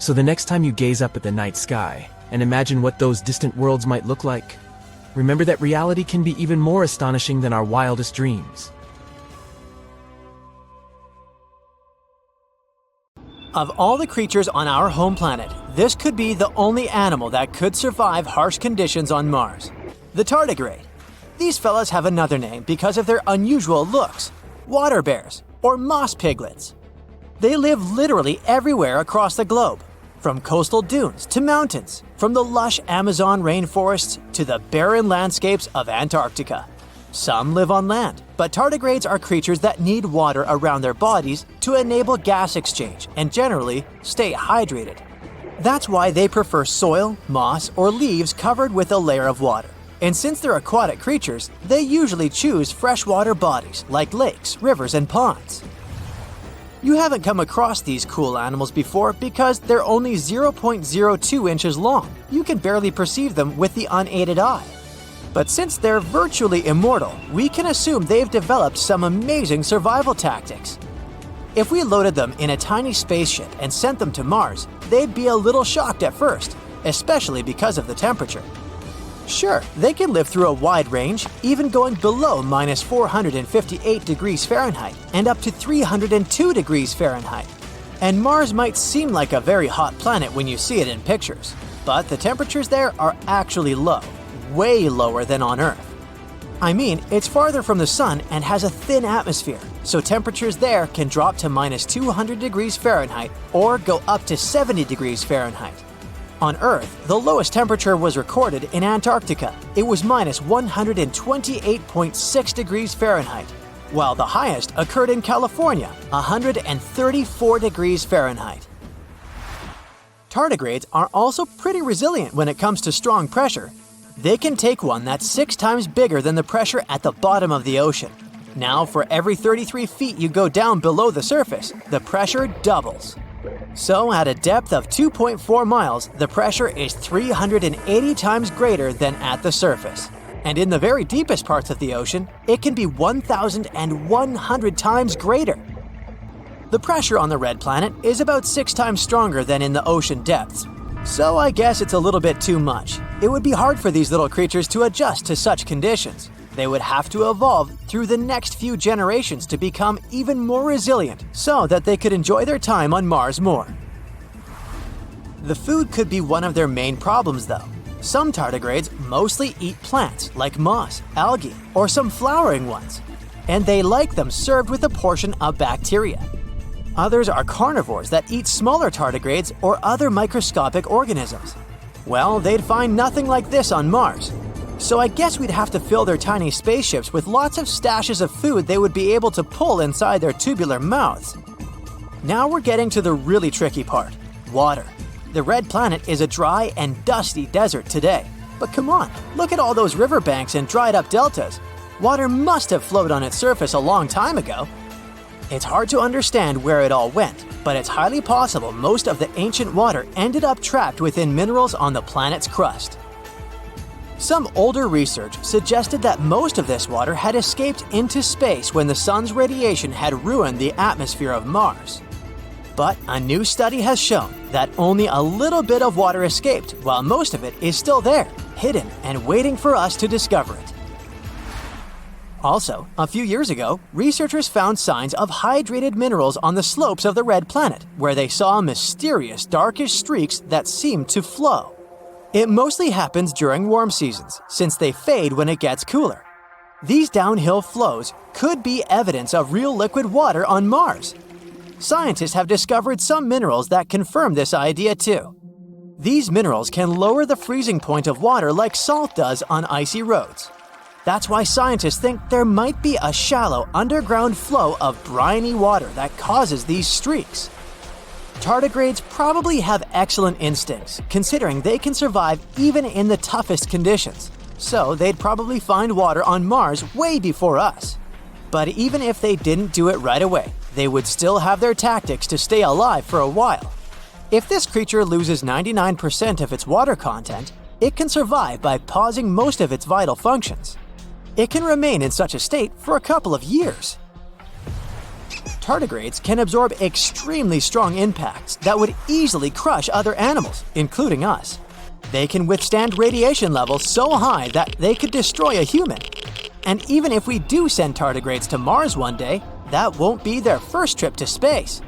Speaker 4: So the next time you gaze up at the night sky and imagine what those distant worlds might look like, remember that reality can be even more astonishing than our wildest dreams.
Speaker 1: Of all the creatures on our home planet, this could be the only animal that could survive harsh conditions on Mars. The tardigrade. These fellas have another name because of their unusual looks: water bears or moss piglets. They live literally everywhere across the globe, from coastal dunes to mountains, from the lush Amazon rainforests to the barren landscapes of Antarctica. Some live on land, but tardigrades are creatures that need water around their bodies to enable gas exchange and generally stay hydrated. That's why they prefer soil, moss, or leaves covered with a layer of water. And since they're aquatic creatures, they usually choose freshwater bodies like lakes, rivers, and ponds. You haven't come across these cool animals before because they're only 0.02 inches long. You can barely perceive them with the unaided eye. But since they're virtually immortal, we can assume they've developed some amazing survival tactics. If we loaded them in a tiny spaceship and sent them to Mars, they'd be a little shocked at first, especially because of the temperature. Sure, they can live through a wide range, even going below minus 458 degrees Fahrenheit and up to 302 degrees Fahrenheit. And Mars might seem like a very hot planet when you see it in pictures, but the temperatures there are actually low, way lower than on Earth. I mean, it's farther from the sun and has a thin atmosphere, so temperatures there can drop to minus 200 degrees Fahrenheit or go up to 70 degrees Fahrenheit. On Earth, the lowest temperature was recorded in Antarctica. It was minus 128.6 degrees Fahrenheit, while the highest occurred in California, 134 degrees Fahrenheit. Tardigrades are also pretty resilient when it comes to strong pressure. They can take one that's 6 times bigger than the pressure at the bottom of the ocean. Now, for every 33 feet you go down below the surface, the pressure doubles. So, at a depth of 2.4 miles, the pressure is 380 times greater than at the surface. And in the very deepest parts of the ocean, it can be 1,100 times greater. The pressure on the red planet is about 6 times stronger than in the ocean depths. So I guess it's a little bit too much. It would be hard for these little creatures to adjust to such conditions. They would have to evolve through the next few generations to become even more resilient so that they could enjoy their time on Mars more. The food could be one of their main problems though. Some tardigrades mostly eat plants like moss, algae, or some flowering ones, and they like them served with a portion of bacteria. Others are carnivores that eat smaller tardigrades or other microscopic organisms. Well, they'd find nothing like this on Mars. So I guess we'd have to fill their tiny spaceships with lots of stashes of food they would be able to pull inside their tubular mouths. Now we're getting to the really tricky part: water. The red planet is a dry and dusty desert today. But come on, look at all those riverbanks and dried up deltas. Water must have flowed on its surface a long time ago. It's hard to understand where it all went, but it's highly possible most of the ancient water ended up trapped within minerals on the planet's crust. Some older research suggested that most of this water had escaped into space when the sun's radiation had ruined the atmosphere of Mars. But a new study has shown that only a little bit of water escaped, while most of it is still there, hidden and waiting for us to discover it. Also, a few years ago, researchers found signs of hydrated minerals on the slopes of the red planet, where they saw mysterious darkish streaks that seemed to flow. It mostly happens during warm seasons, since they fade when it gets cooler. These downhill flows could be evidence of real liquid water on Mars. Scientists have discovered some minerals that confirm this idea too. These minerals can lower the freezing point of water like salt does on icy roads. That's why scientists think there might be a shallow underground flow of briny water that causes these streaks. Tardigrades probably have excellent instincts, considering they can survive even in the toughest conditions, so they'd probably find water on Mars way before us. But even if they didn't do it right away, they would still have their tactics to stay alive for a while. If this creature loses 99% of its water content, it can survive by pausing most of its vital functions. It can remain in such a state for a couple of years. Tardigrades can absorb extremely strong impacts that would easily crush other animals, including us. They can withstand radiation levels so high that they could destroy a human. And even if we do send tardigrades to Mars one day, that won't be their first trip to space.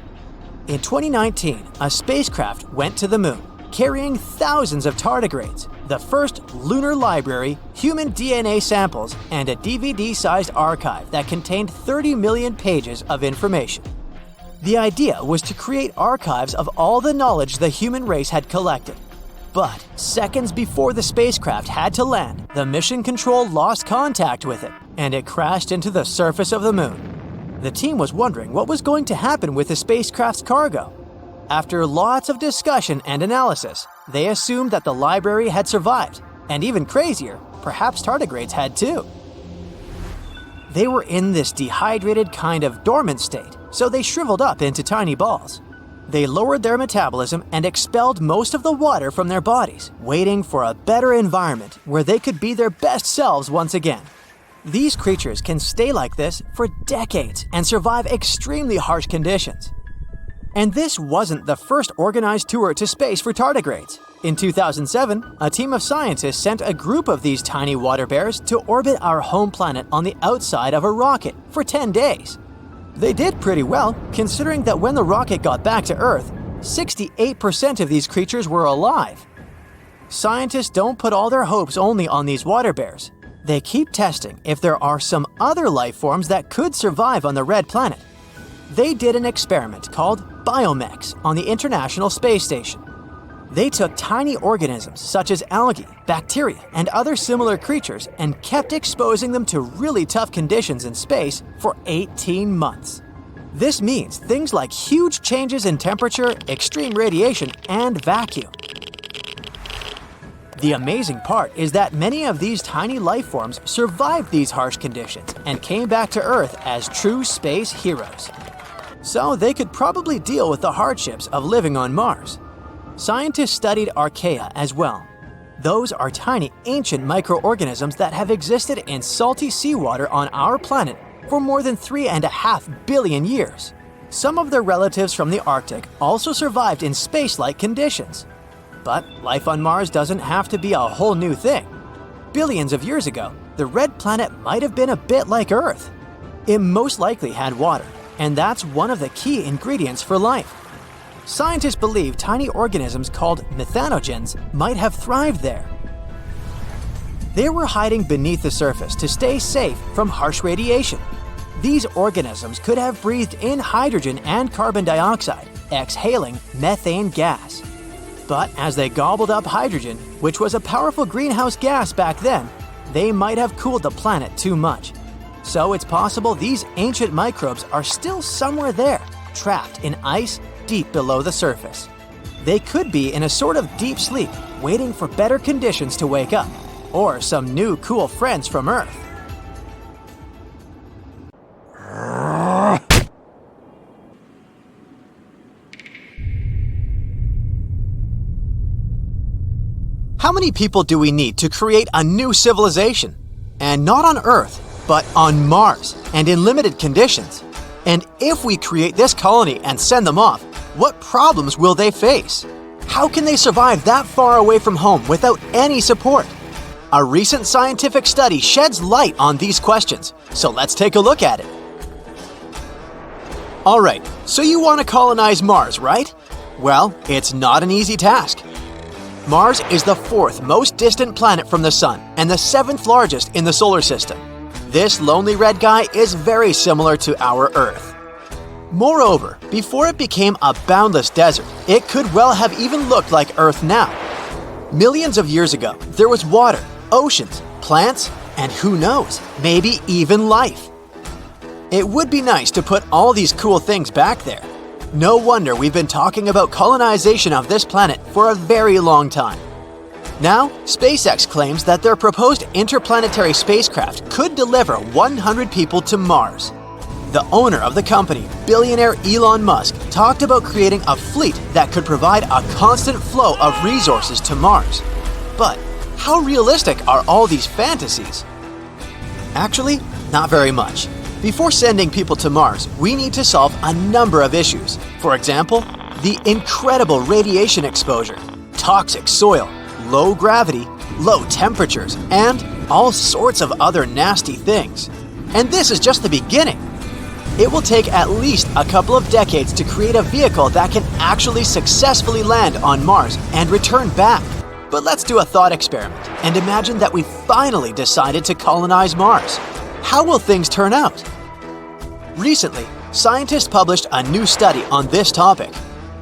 Speaker 1: In 2019, a spacecraft went to the moon, carrying thousands of tardigrades, the first lunar library, human DNA samples, and a DVD-sized archive that contained 30 million pages of information. The idea was to create archives of all the knowledge the human race had collected. But seconds before the spacecraft had to land, the mission control lost contact with it, and it crashed into the surface of the moon. The team was wondering what was going to happen with the spacecraft's cargo. After lots of discussion and analysis, they assumed that the library had survived, and even crazier, perhaps tardigrades had too. They were in this dehydrated kind of dormant state, so they shriveled up into tiny balls. They lowered their metabolism and expelled most of the water from their bodies, waiting for a better environment where they could be their best selves once again. These creatures can stay like this for decades and survive extremely harsh conditions. And this wasn't the first organized tour to space for tardigrades. In 2007, a team of scientists sent a group of these tiny water bears to orbit our home planet on the outside of a rocket for 10 days. They did pretty well, considering that when the rocket got back to Earth, 68% of these creatures were alive. Scientists don't put all their hopes only on these water bears. They keep testing if there are some other life forms that could survive on the red planet. They did an experiment called Biomex on the International Space Station. They took tiny organisms such as algae, bacteria, and other similar creatures and kept exposing them to really tough conditions in space for 18 months. This means things like huge changes in temperature, extreme radiation, and vacuum. The amazing part is that many of these tiny life forms survived these harsh conditions and came back to Earth as true space heroes. So they could probably deal with the hardships of living on Mars. Scientists studied archaea as well. Those are tiny ancient microorganisms that have existed in salty seawater on our planet for more than 3.5 billion years. Some of their relatives from the Arctic also survived in space-like conditions. But life on Mars doesn't have to be a whole new thing. Billions of years ago, the red planet might have been a bit like Earth. It most likely had water, and that's one of the key ingredients for life. Scientists believe tiny organisms called methanogens might have thrived there. They were hiding beneath the surface to stay safe from harsh radiation. These organisms could have breathed in hydrogen and carbon dioxide, exhaling methane gas. But as they gobbled up hydrogen, which was a powerful greenhouse gas back then, they might have cooled the planet too much. So it's possible these ancient microbes are still somewhere there, trapped in ice deep below the surface. They could be in a sort of deep sleep, waiting for better conditions to wake up, or some new cool friends from Earth. How many people do we need to create a new civilization? And not on Earth, but on Mars, and in limited conditions. And if we create this colony and send them off, what problems will they face? How can they survive that far away from home without any support? A recent scientific study sheds light on these questions, so let's take a look at it. Alright, so you want to colonize Mars, right? Well, it's not an easy task. Mars is the 4th most distant planet from the Sun and the 7th largest in the solar system. This lonely red guy is very similar to our Earth. Moreover, before it became a boundless desert, it could well have even looked like Earth now. Millions of years ago, there was water, oceans, plants, and who knows, maybe even life. It would be nice to put all these cool things back there. No wonder we've been talking about colonization of this planet for a very long time. Now, SpaceX claims that their proposed interplanetary spacecraft could deliver 100 people to Mars. The owner of the company, billionaire Elon Musk, talked about creating a fleet that could provide a constant flow of resources to Mars. But how realistic are all these fantasies? Actually, not very much. Before sending people to Mars, we need to solve a number of issues. For example, the incredible radiation exposure, toxic soil, low gravity, low temperatures, and all sorts of other nasty things. And this is just the beginning. It will take at least a couple of decades to create a vehicle that can actually successfully land on Mars and return back. But let's do a thought experiment and imagine that we finally decided to colonize Mars. How will things turn out? Recently, scientists published a new study on this topic.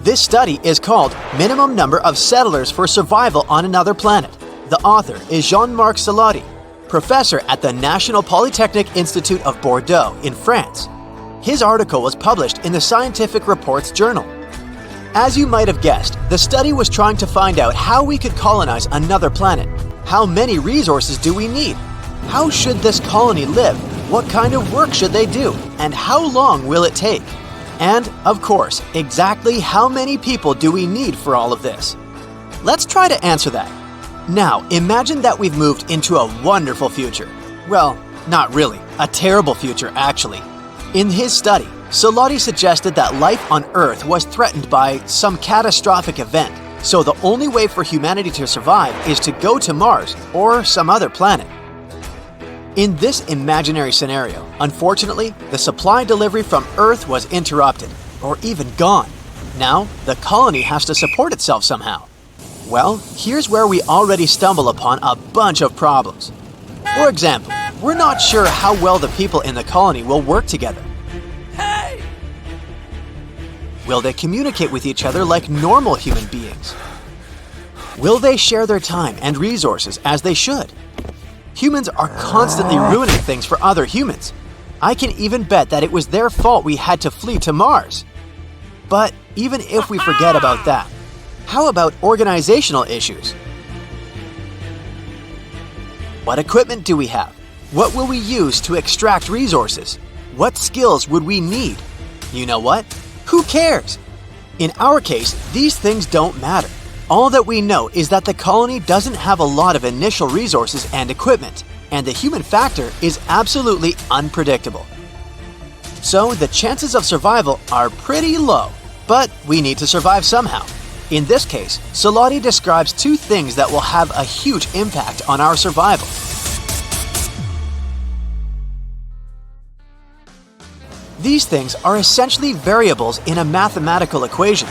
Speaker 1: This study is called Minimum Number of Settlers for Survival on Another Planet. The author is Jean-Marc Salotti, professor at the National Polytechnic Institute of Bordeaux in France. His article was published in the Scientific Reports journal. As you might have guessed, the study was trying to find out how we could colonize another planet. How many resources do we need? How should this colony live? What kind of work should they do? And how long will it take? And, of course, exactly how many people do we need for all of this? Let's try to answer that. Now, imagine that we've moved into a wonderful future. Well, not really. A terrible future, actually. In his study, Salotti suggested that life on Earth was threatened by some catastrophic event, so the only way for humanity to survive is to go to Mars or some other planet. In this imaginary scenario, unfortunately, the supply delivery from Earth was interrupted, or even gone. Now, the colony has to support itself somehow. Well, here's where we already stumble upon a bunch of problems. For example, we're not sure how well the people in the colony will work together. Hey! Will they communicate with each other like normal human beings? Will they share their time and resources as they should? Humans are constantly ruining things for other humans. I can even bet that it was their fault we had to flee to Mars. But even if we forget about that, how about organizational issues? What equipment do we have? What will we use to extract resources? What skills would we need? You know what? Who cares? In our case, these things don't matter. All that we know is that the colony doesn't have a lot of initial resources and equipment, and the human factor is absolutely unpredictable. So the chances of survival are pretty low, but we need to survive somehow. In this case, Salotti describes two things that will have a huge impact on our survival. These things are essentially variables in a mathematical equation.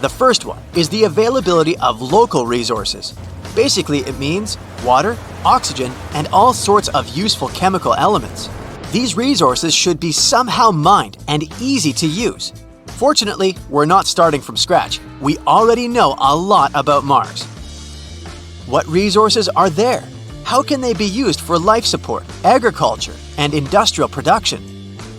Speaker 1: The first one is the availability of local resources. Basically, it means water, oxygen, and all sorts of useful chemical elements. These resources should be somehow mined and easy to use. Fortunately, we're not starting from scratch. We already know a lot about Mars. What resources are there? How can they be used for life support, agriculture, and industrial production?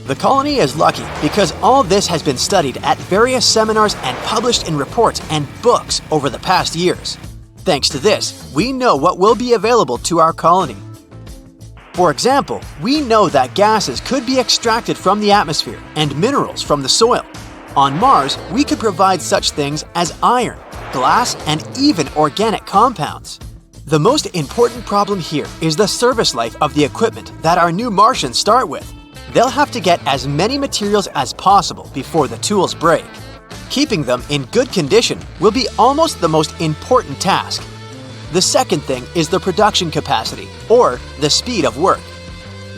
Speaker 1: The colony is lucky because all this has been studied at various seminars and published in reports and books over the past years. Thanks to this, we know what will be available to our colony. For example, we know that gases could be extracted from the atmosphere and minerals from the soil. On Mars, we could provide such things as iron, glass, and even organic compounds. The most important problem here is the service life of the equipment that our new Martians start with. They'll have to get as many materials as possible before the tools break. Keeping them in good condition will be almost the most important task. The second thing is the production capacity, or the speed of work.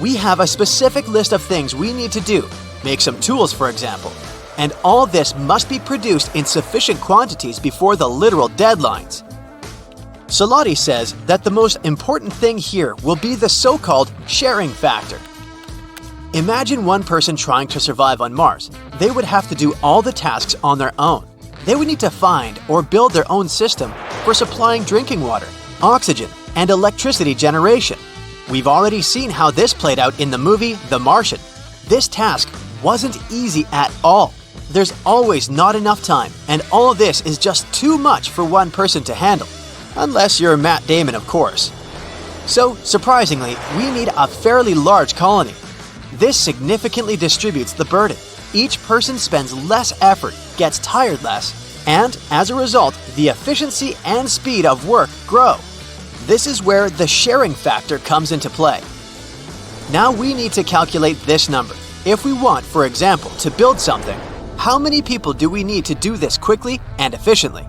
Speaker 1: We have a specific list of things we need to do, make some tools for example, and all this must be produced in sufficient quantities before the literal deadlines. Salotti says that the most important thing here will be the so-called sharing factor. Imagine one person trying to survive on Mars. They would have to do all the tasks on their own. They would need to find or build their own system for supplying drinking water, oxygen, and electricity generation. We've already seen how this played out in the movie The Martian. This task wasn't easy at all. There's always not enough time, and all of this is just too much for one person to handle. Unless you're Matt Damon, of course. So, surprisingly, we need a fairly large colony. This significantly distributes the burden. Each person spends less effort, gets tired less, and as a result, the efficiency and speed of work grow. This is where the sharing factor comes into play. Now we need to calculate this number. If we want, for example, to build something, how many people do we need to do this quickly and efficiently?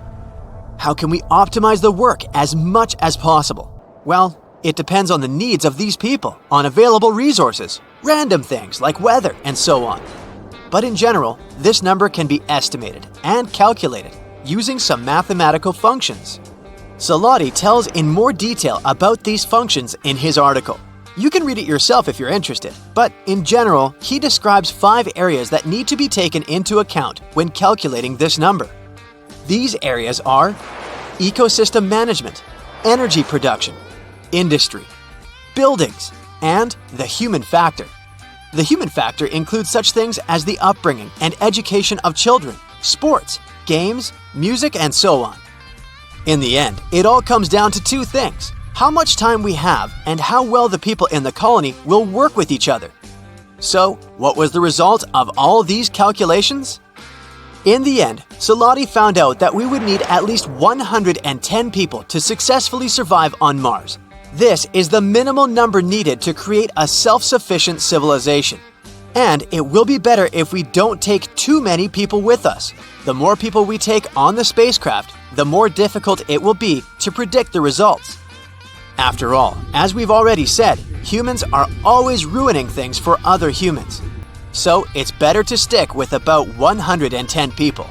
Speaker 1: How can we optimize the work as much as possible? Well, it depends on the needs of these people, on available resources, random things like weather, and so on. But in general, this number can be estimated and calculated using some mathematical functions. Salati tells in more detail about these functions in his article. You can read it yourself if you're interested, but in general, he describes 5 areas that need to be taken into account when calculating this number. These areas are ecosystem management, energy production, industry, buildings, and the human factor. The human factor includes such things as the upbringing and education of children, sports, games, music, and so on. In the end, it all comes down to 2 things: how much time we have and how well the people in the colony will work with each other. So, what was the result of all these calculations? In the end, Salati found out that we would need at least 110 people to successfully survive on Mars. This is the minimal number needed to create a self-sufficient civilization. And it will be better if we don't take too many people with us. The more people we take on the spacecraft, the more difficult it will be to predict the results. After all, as we've already said, humans are always ruining things for other humans. So it's better to stick with about 110 people.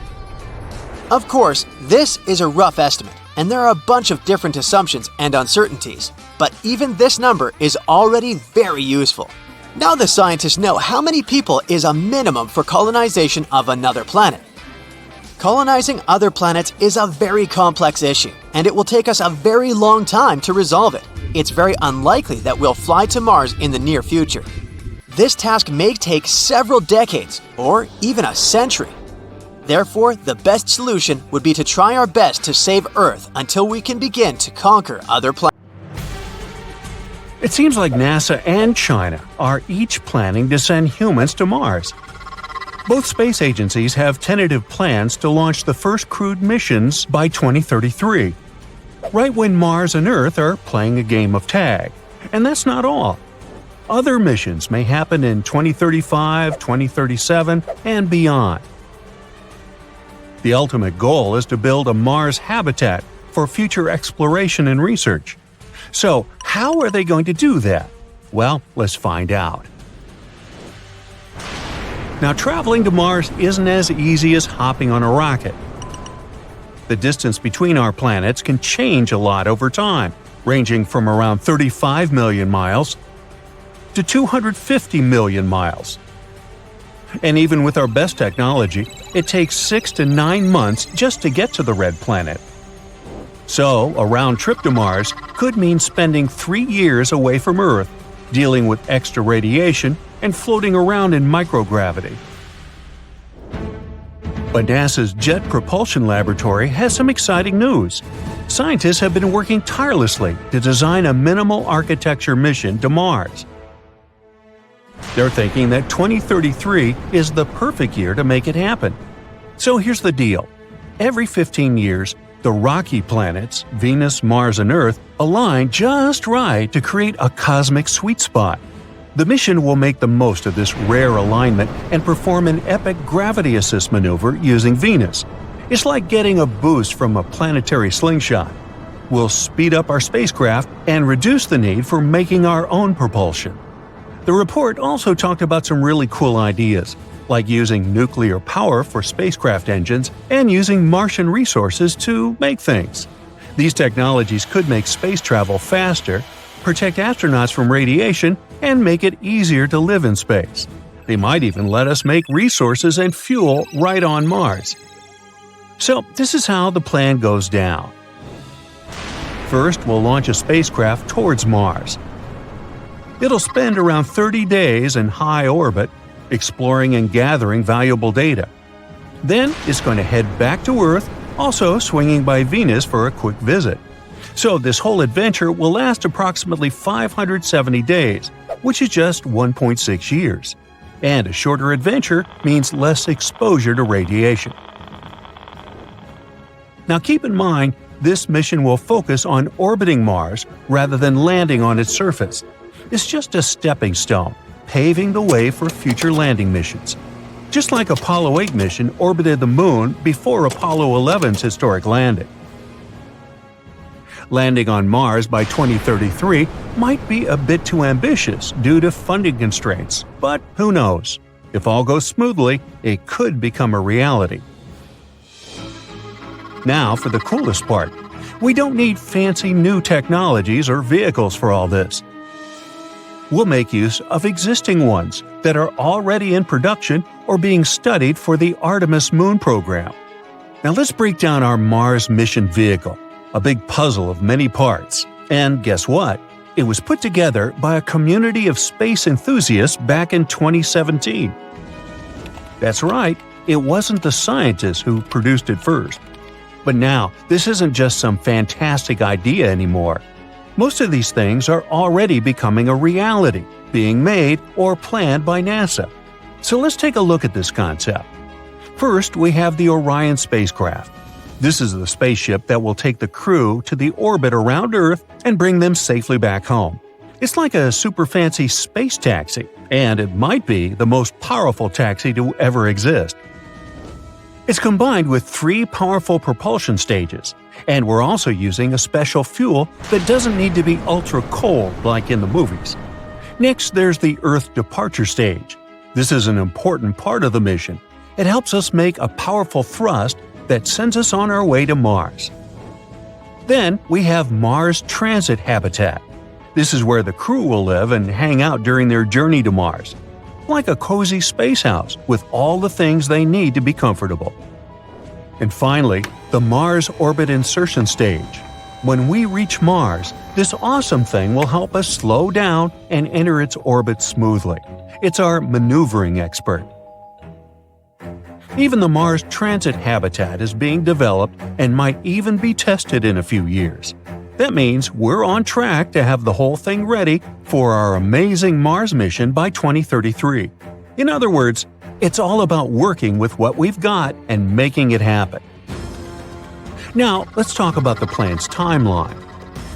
Speaker 1: Of course, this is a rough estimate, and there are a bunch of different assumptions and uncertainties, but even this number is already very useful. Now the scientists know how many people is a minimum for colonization of another planet. Colonizing other planets is a very complex issue, and it will take us a very long time to resolve it. It's very unlikely that we'll fly to Mars in the near future. This task may take several decades, or even a century. Therefore, the best solution would be to try our best to save Earth until we can begin to conquer other planets.
Speaker 3: It seems like NASA and China are each planning to send humans to Mars. Both space agencies have tentative plans to launch the first crewed missions by 2033, right when Mars and Earth are playing a game of tag. And that's not all. Other missions may happen in 2035, 2037, and beyond. The ultimate goal is to build a Mars habitat for future exploration and research. So, how are they going to do that? Well, let's find out. Now, traveling to Mars isn't as easy as hopping on a rocket. The distance between our planets can change a lot over time, ranging from around 35 million miles to 250 million miles. And even with our best technology, it takes 6 to 9 months just to get to the red planet. So, a round trip to Mars could mean spending 3 years away from Earth, dealing with extra radiation and floating around in microgravity. But NASA's Jet Propulsion Laboratory has some exciting news. Scientists have been working tirelessly to design a minimal architecture mission to Mars. They're thinking that 2033 is the perfect year to make it happen. So here's the deal. Every 15 years, the rocky planets, Venus, Mars, and Earth, align just right to create a cosmic sweet spot. The mission will make the most of this rare alignment and perform an epic gravity assist maneuver using Venus. It's like getting a boost from a planetary slingshot. We'll speed up our spacecraft and reduce the need for making our own propulsion. The report also talked about some really cool ideas, like using nuclear power for spacecraft engines and using Martian resources to make things. These technologies could make space travel faster, protect astronauts from radiation, and make it easier to live in space. They might even let us make resources and fuel right on Mars. So this is how the plan goes down. First, we'll launch a spacecraft towards Mars. It'll spend around 30 days in high orbit, exploring and gathering valuable data. Then it's going to head back to Earth, also swinging by Venus for a quick visit. So this whole adventure will last approximately 570 days, which is just 1.6 years. And a shorter adventure means less exposure to radiation. Now keep in mind, this mission will focus on orbiting Mars rather than landing on its surface. It's just a stepping stone, paving the way for future landing missions. Just like Apollo 8 mission orbited the Moon before Apollo 11's historic landing. Landing on Mars by 2033 might be a bit too ambitious due to funding constraints, but who knows? If all goes smoothly, it could become a reality. Now for the coolest part. We don't need fancy new technologies or vehicles for all this. We'll make use of existing ones that are already in production or being studied for the Artemis Moon program. Now let's break down our Mars mission vehicle, a big puzzle of many parts. And guess what? It was put together by a community of space enthusiasts back in 2017. That's right, it wasn't the scientists who produced it first. But now, this isn't just some fantastic idea anymore. Most of these things are already becoming a reality, being made or planned by NASA. So let's take a look at this concept. First, we have the Orion spacecraft. This is the spaceship that will take the crew to the orbit around Earth and bring them safely back home. It's like a super fancy space taxi, and it might be the most powerful taxi to ever exist. It's combined with 3 powerful propulsion stages, and we're also using a special fuel that doesn't need to be ultra cold like in the movies. Next, there's the Earth departure stage. This is an important part of the mission. It helps us make a powerful thrust that sends us on our way to Mars. Then we have Mars transit habitat. This is where the crew will live and hang out during their journey to Mars. Like a cozy space house with all the things they need to be comfortable. And finally, the Mars orbit insertion stage. When we reach Mars, this awesome thing will help us slow down and enter its orbit smoothly. It's our maneuvering expert. Even the Mars transit habitat is being developed and might even be tested in a few years. That means we're on track to have the whole thing ready for our amazing Mars mission by 2033. In other words, it's all about working with what we've got and making it happen. Now, let's talk about the plan's timeline.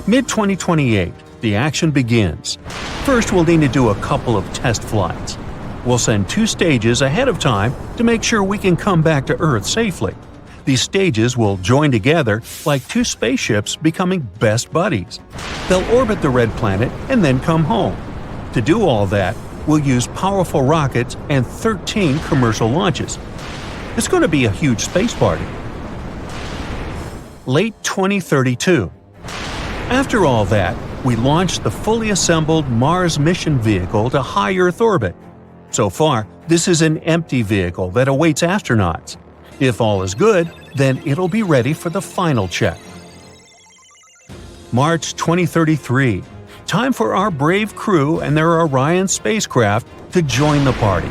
Speaker 3: Mid-2028, the action begins. First, we'll need to do a couple of test flights. We'll send 2 stages ahead of time to make sure we can come back to Earth safely. These stages will join together like 2 spaceships becoming best buddies. They'll orbit the red planet and then come home. To do all that, we'll use powerful rockets and 13 commercial launches. It's going to be a huge space party. Late 2032. After all that, we launch the fully assembled Mars mission vehicle to high Earth orbit. So far, this is an empty vehicle that awaits astronauts. If all is good, then it'll be ready for the final check. March 2033. Time for our brave crew and their Orion spacecraft to join the party.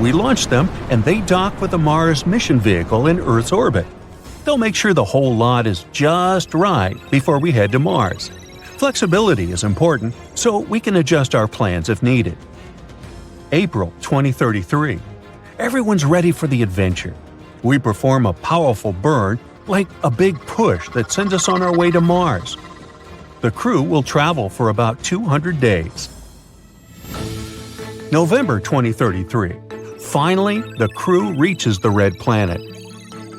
Speaker 3: We launch them and they dock with the Mars mission vehicle in Earth's orbit. They'll make sure the whole lot is just right before we head to Mars. Flexibility is important, so we can adjust our plans if needed. April 2033. Everyone's ready for the adventure. We perform a powerful burn, like a big push that sends us on our way to Mars. The crew will travel for about 200 days. November 2033. Finally, the crew reaches the red planet.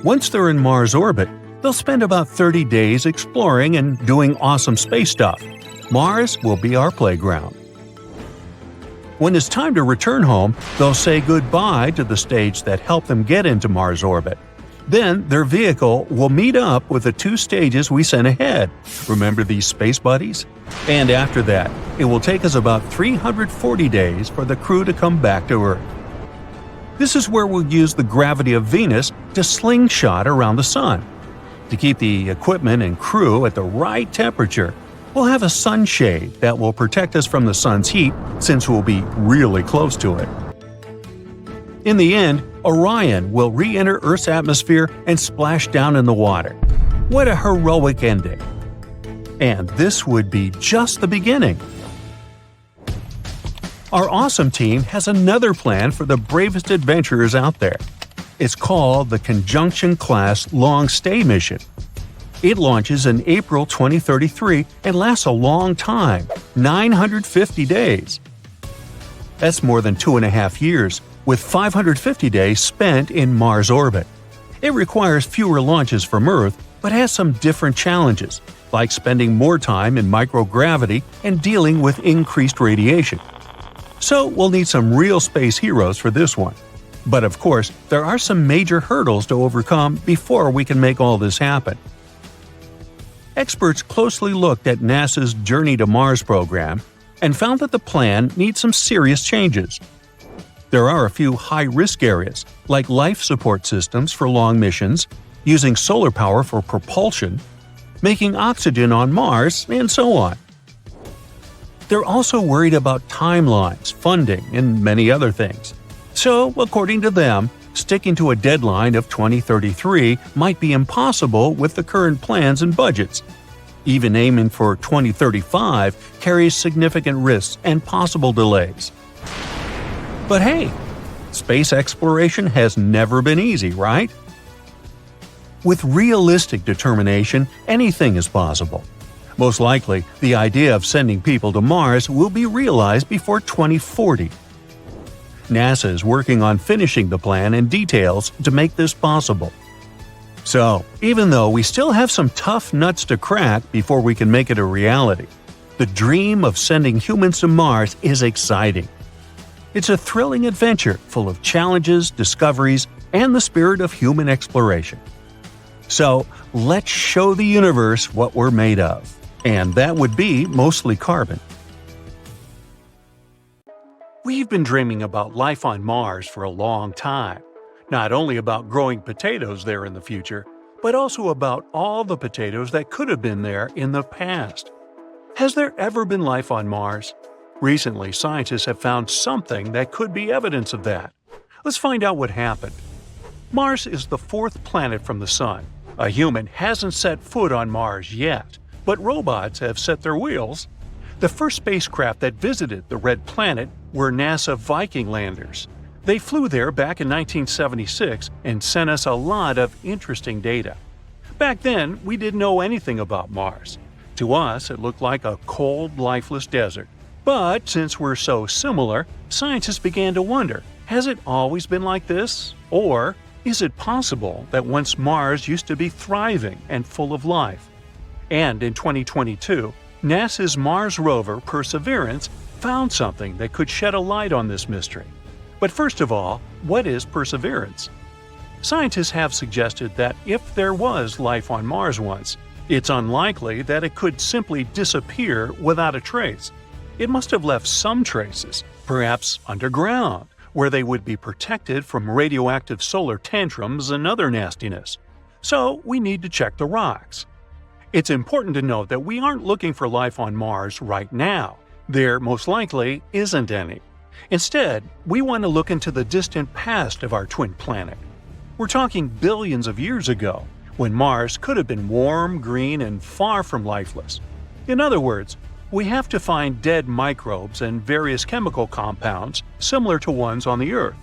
Speaker 3: Once they're in Mars orbit, they'll spend about 30 days exploring and doing awesome space stuff. Mars will be our playground. When it's time to return home, they'll say goodbye to the stage that helped them get into Mars orbit. Then their vehicle will meet up with the 2 stages we sent ahead. Remember these space buddies? And after that, it will take us about 340 days for the crew to come back to Earth. This is where we'll use the gravity of Venus to slingshot around the Sun. To keep the equipment and crew at the right temperature, we'll have a sunshade that will protect us from the sun's heat since we'll be really close to it. In the end, Orion will re-enter Earth's atmosphere and splash down in the water. What a heroic ending! And this would be just the beginning. Our awesome team has another plan for the bravest adventurers out there. It's called the Conjunction-class long-stay mission. It launches in April 2033 and lasts a long time, 950 days. That's more than 2.5 years, with 550 days spent in Mars orbit. It requires fewer launches from Earth, but has some different challenges, like spending more time in microgravity and dealing with increased radiation. So we'll need some real space heroes for this one. But of course, there are some major hurdles to overcome before we can make all this happen. Experts closely looked at NASA's Journey to Mars program and found that the plan needs some serious changes. There are a few high-risk areas, like life support systems for long missions, using solar power for propulsion, making oxygen on Mars, and so on. They're also worried about timelines, funding, and many other things. So, according to them, sticking to a deadline of 2033 might be impossible with the current plans and budgets. Even aiming for 2035 carries significant risks and possible delays. But hey, space exploration has never been easy, right? With realistic determination, anything is possible. Most likely, the idea of sending people to Mars will be realized before 2040. NASA is working on finishing the plan and details to make this possible. So, even though we still have some tough nuts to crack before we can make it a reality, the dream of sending humans to Mars is exciting. It's a thrilling adventure full of challenges, discoveries, and the spirit of human exploration. So, let's show the universe what we're made of. And that would be mostly carbon. We've been dreaming about life on Mars for a long time. Not only about growing potatoes there in the future, but also about all the potatoes that could have been there in the past. Has there ever been life on Mars? Recently, scientists have found something that could be evidence of that. Let's find out what happened. Mars is the fourth planet from the Sun. A human hasn't set foot on Mars yet, but robots have set their wheels. The first spacecraft that visited the Red Planet were NASA Viking landers. They flew there back in 1976 and sent us a lot of interesting data. Back then, we didn't know anything about Mars. To us, it looked like a cold, lifeless desert. But since we're so similar, scientists began to wonder, has it always been like this? Or is it possible that once Mars used to be thriving and full of life? And in 2022, NASA's Mars rover Perseverance found something that could shed a light on this mystery. But first of all, what is Perseverance? Scientists have suggested that if there was life on Mars once, it's unlikely that it could simply disappear without a trace. It must have left some traces, perhaps underground, where they would be protected from radioactive solar tantrums and other nastiness. So we need to check the rocks. It's important to note that we aren't looking for life on Mars right now. There most likely isn't any. Instead, we want to look into the distant past of our twin planet. We're talking billions of years ago, when Mars could have been warm, green, and far from lifeless. In other words, we have to find dead microbes and various chemical compounds similar to ones on the Earth.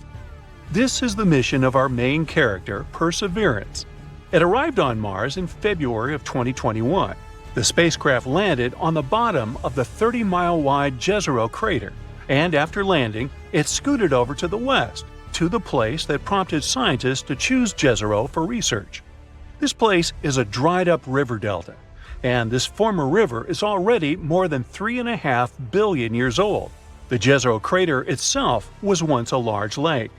Speaker 3: This is the mission of our main character, Perseverance. It arrived on Mars in February of 2021. The spacecraft landed on the bottom of the 30-mile-wide Jezero crater, and after landing, it scooted over to the west, to the place that prompted scientists to choose Jezero for research. This place is a dried-up river delta, and this former river is already more than 3.5 billion years old. The Jezero crater itself was once a large lake.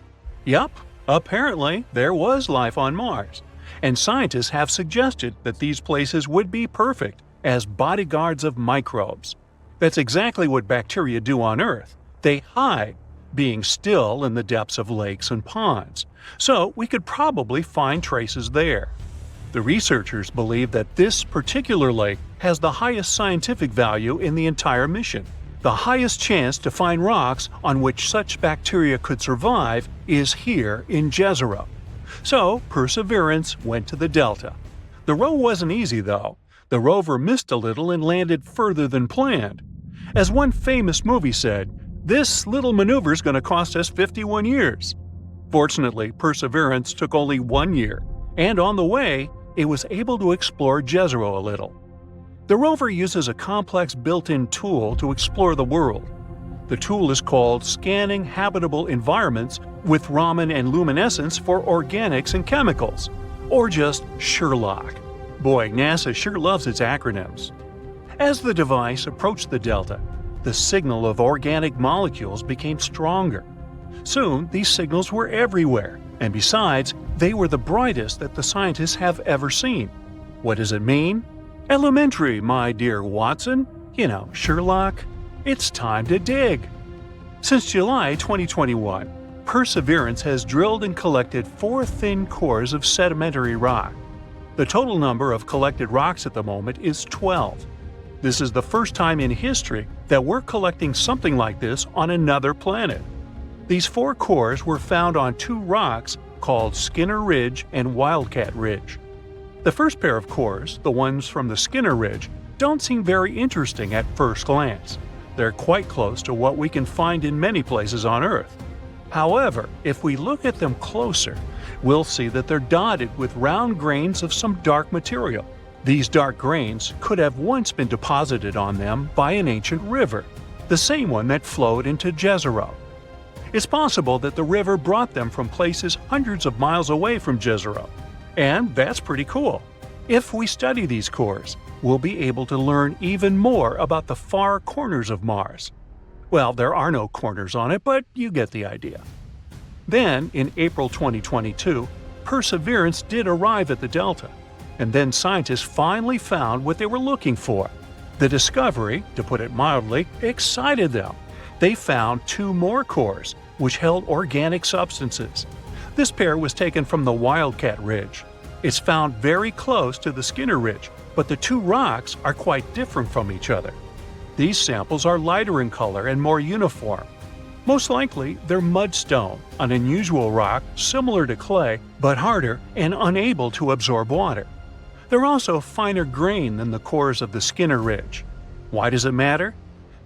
Speaker 3: Yup, apparently there was life on Mars, and scientists have suggested that these places would be perfect as bodyguards of microbes. That's exactly what bacteria do on Earth. They hide, being still in the depths of lakes and ponds, so we could probably find traces there. The researchers believe that this particular lake has the highest scientific value in the entire mission. The highest chance to find rocks on which such bacteria could survive is here in Jezero. So, Perseverance went to the Delta. The row wasn't easy, though. The rover missed a little and landed further than planned. As one famous movie said, "This little maneuver's going to cost us 51 years." Fortunately, Perseverance took only 1 year, and on the way, it was able to explore Jezero a little. The rover uses a complex built-in tool to explore the world. The tool is called Scanning Habitable Environments with Raman and Luminescence for Organics and Chemicals, or just SHERLOC. Boy, NASA sure loves its acronyms. As the device approached the Delta, the signal of organic molecules became stronger. Soon, these signals were everywhere, and besides, they were the brightest that the scientists have ever seen. What does it mean? Elementary, my dear Watson. You know, Sherlock. It's time to dig. Since July 2021, Perseverance has drilled and collected 4 thin cores of sedimentary rock. The total number of collected rocks at the moment is 12. This is the first time in history that we're collecting something like this on another planet. These 4 cores were found on 2 rocks called Skinner Ridge and Wildcat Ridge. The first pair of cores, the ones from the Skinner Ridge, don't seem very interesting at first glance. They're quite close to what we can find in many places on Earth. However, if we look at them closer, we'll see that they're dotted with round grains of some dark material. These dark grains could have once been deposited on them by an ancient river, the same one that flowed into Jezero. It's possible that the river brought them from places hundreds of miles away from Jezero. And that's pretty cool. If we study these cores, we'll be able to learn even more about the far corners of Mars. Well, there are no corners on it, but you get the idea. Then, in April 2022, Perseverance did arrive at the Delta, and then scientists finally found what they were looking for. The discovery, to put it mildly, excited them. They found 2 more cores, which held organic substances. This pair was taken from the Wildcat Ridge. It's found very close to the Skinner Ridge, but the 2 rocks are quite different from each other. These samples are lighter in color and more uniform. Most likely, they're mudstone, an unusual rock similar to clay, but harder and unable to absorb water. They're also finer grain than the cores of the Skinner Ridge. Why does it matter?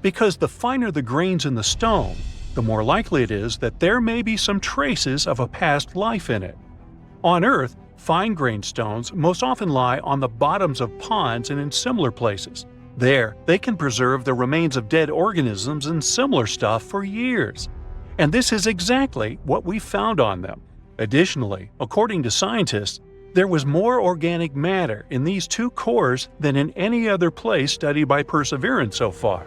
Speaker 3: Because the finer the grains in the stone, the more likely it is that there may be some traces of a past life in it. On Earth, fine-grained stones most often lie on the bottoms of ponds and in similar places. There, they can preserve the remains of dead organisms and similar stuff for years. And this is exactly what we found on them. Additionally, according to scientists, there was more organic matter in these 2 cores than in any other place studied by Perseverance so far.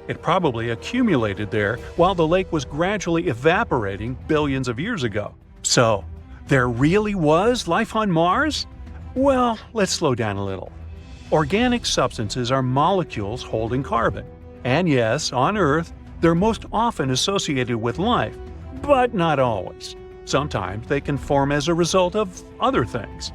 Speaker 3: It probably accumulated there while the lake was gradually evaporating billions of years ago. So, there really was life on Mars? Well, let's slow down a little. Organic substances are molecules holding carbon. And yes, on Earth, they're most often associated with life, but not always. Sometimes they can form as a result of other things.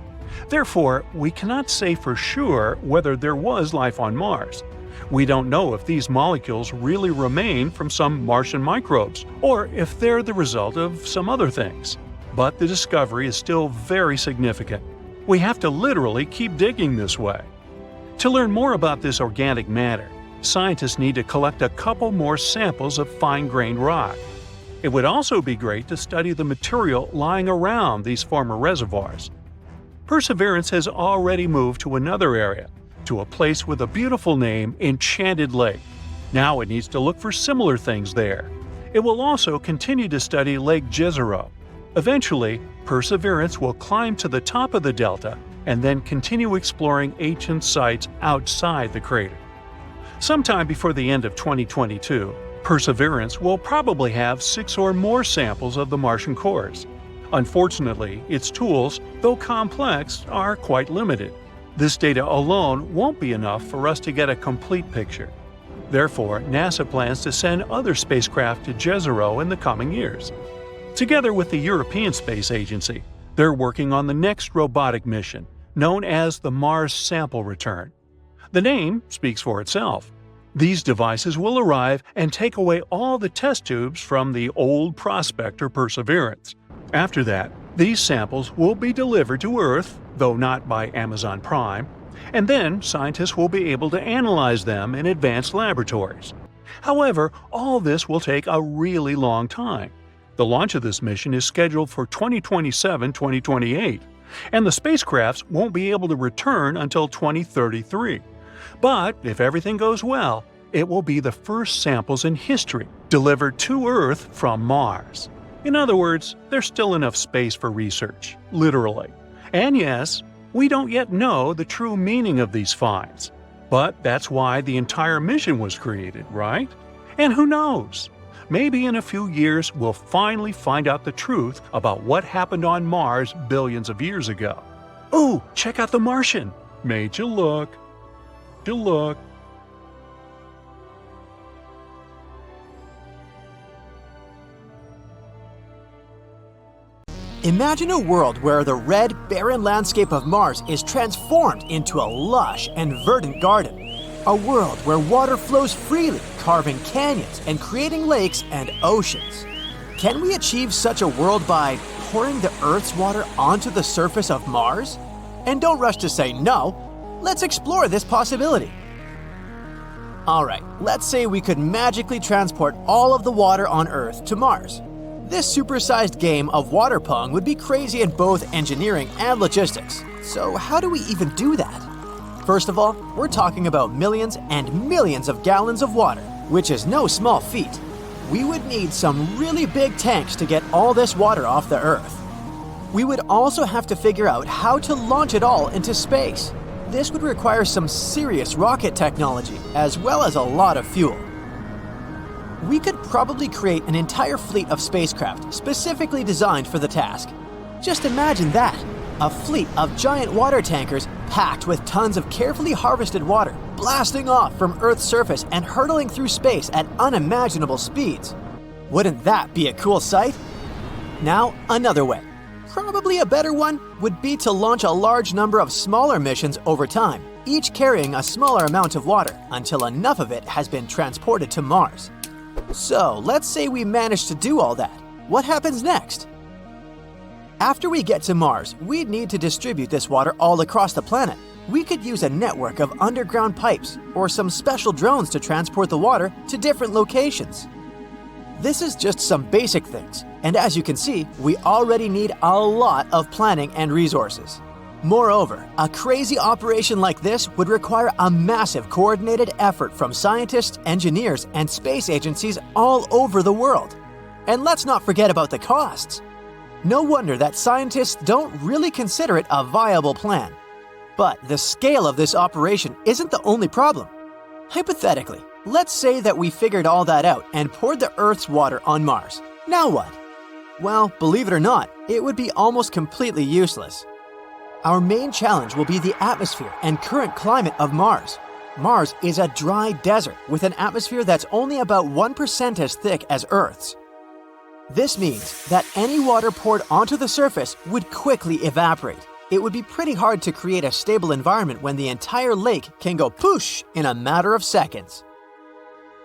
Speaker 3: Therefore, we cannot say for sure whether there was life on Mars. We don't know if these molecules really remain from some Martian microbes, or if they're the result of some other things. But the discovery is still very significant. We have to literally keep digging this way. To learn more about this organic matter, scientists need to collect a couple more samples of fine-grained rock. It would also be great to study the material lying around these former reservoirs. Perseverance has already moved to another area, to a place with a beautiful name, Enchanted Lake. Now it needs to look for similar things there. It will also continue to study Lake Jezero. Eventually, Perseverance will climb to the top of the delta and then continue exploring ancient sites outside the crater. Sometime before the end of 2022, Perseverance will probably have 6 or more samples of the Martian cores. Unfortunately, its tools, though complex, are quite limited. This data alone won't be enough for us to get a complete picture. Therefore, NASA plans to send other spacecraft to Jezero in the coming years. Together with the European Space Agency, they're working on the next robotic mission, known as the Mars Sample Return. The name speaks for itself. These devices will arrive and take away all the test tubes from the old Prospector Perseverance. After that, these samples will be delivered to Earth, though not by Amazon Prime, and then scientists will be able to analyze them in advanced laboratories. However, all this will take a really long time. The launch of this mission is scheduled for 2027-2028, and the spacecrafts won't be able to return until 2033. But if everything goes well, it will be the first samples in history delivered to Earth from Mars. In other words, there's still enough space for research, literally. And yes, we don't yet know the true meaning of these finds. But that's why the entire mission was created, right? And who knows? Maybe in a few years we'll finally find out the truth about what happened on Mars billions of years ago. Ooh, check out the Martian! Made you look.
Speaker 1: Imagine a world where the red, barren landscape of Mars is transformed into a lush and verdant garden. A world where water flows freely, carving canyons and creating lakes and oceans. Can we achieve such a world by pouring the Earth's water onto the surface of Mars? And don't rush to say no. Let's explore this possibility. Alright, let's say we could magically transport all of the water on Earth to Mars. This supersized game of water pong would be crazy in both engineering and logistics. So how do we even do that? First of all, we're talking about millions and millions of gallons of water, which is no small feat. We would need some really big tanks to get all this water off the Earth. We would also have to figure out how to launch it all into space. This would require some serious rocket technology, as well as a lot of fuel. We could probably create an entire fleet of spacecraft specifically designed for the task. Just imagine that, a fleet of giant water tankers packed with tons of carefully harvested water, blasting off from Earth's surface and hurtling through space at unimaginable speeds. Wouldn't that be a cool sight? Now, another way. Probably a better one would be to launch a large number of smaller missions over time, each carrying a smaller amount of water until enough of it has been transported to Mars. So, let's say we manage to do all that. What happens next? After we get to Mars, we'd need to distribute this water all across the planet. We could use a network of underground pipes or some special drones to transport the water to different locations. This is just some basic things, and as you can see, we already need a lot of planning and resources. Moreover, a crazy operation like this would require a massive coordinated effort from scientists, engineers, and space agencies all over the world. And let's not forget about the costs. No wonder that scientists don't really consider it a viable plan. But the scale of this operation isn't the only problem. Hypothetically, let's say that we figured all that out and poured the Earth's water on Mars. Now what? Well, believe it or not, it would be almost completely useless. Our main challenge will be the atmosphere and current climate of Mars. Mars is a dry desert with an atmosphere that's only about 1% as thick as Earth's. This means that any water poured onto the surface would quickly evaporate. It would be pretty hard to create a stable environment when the entire lake can go poosh in a matter of seconds.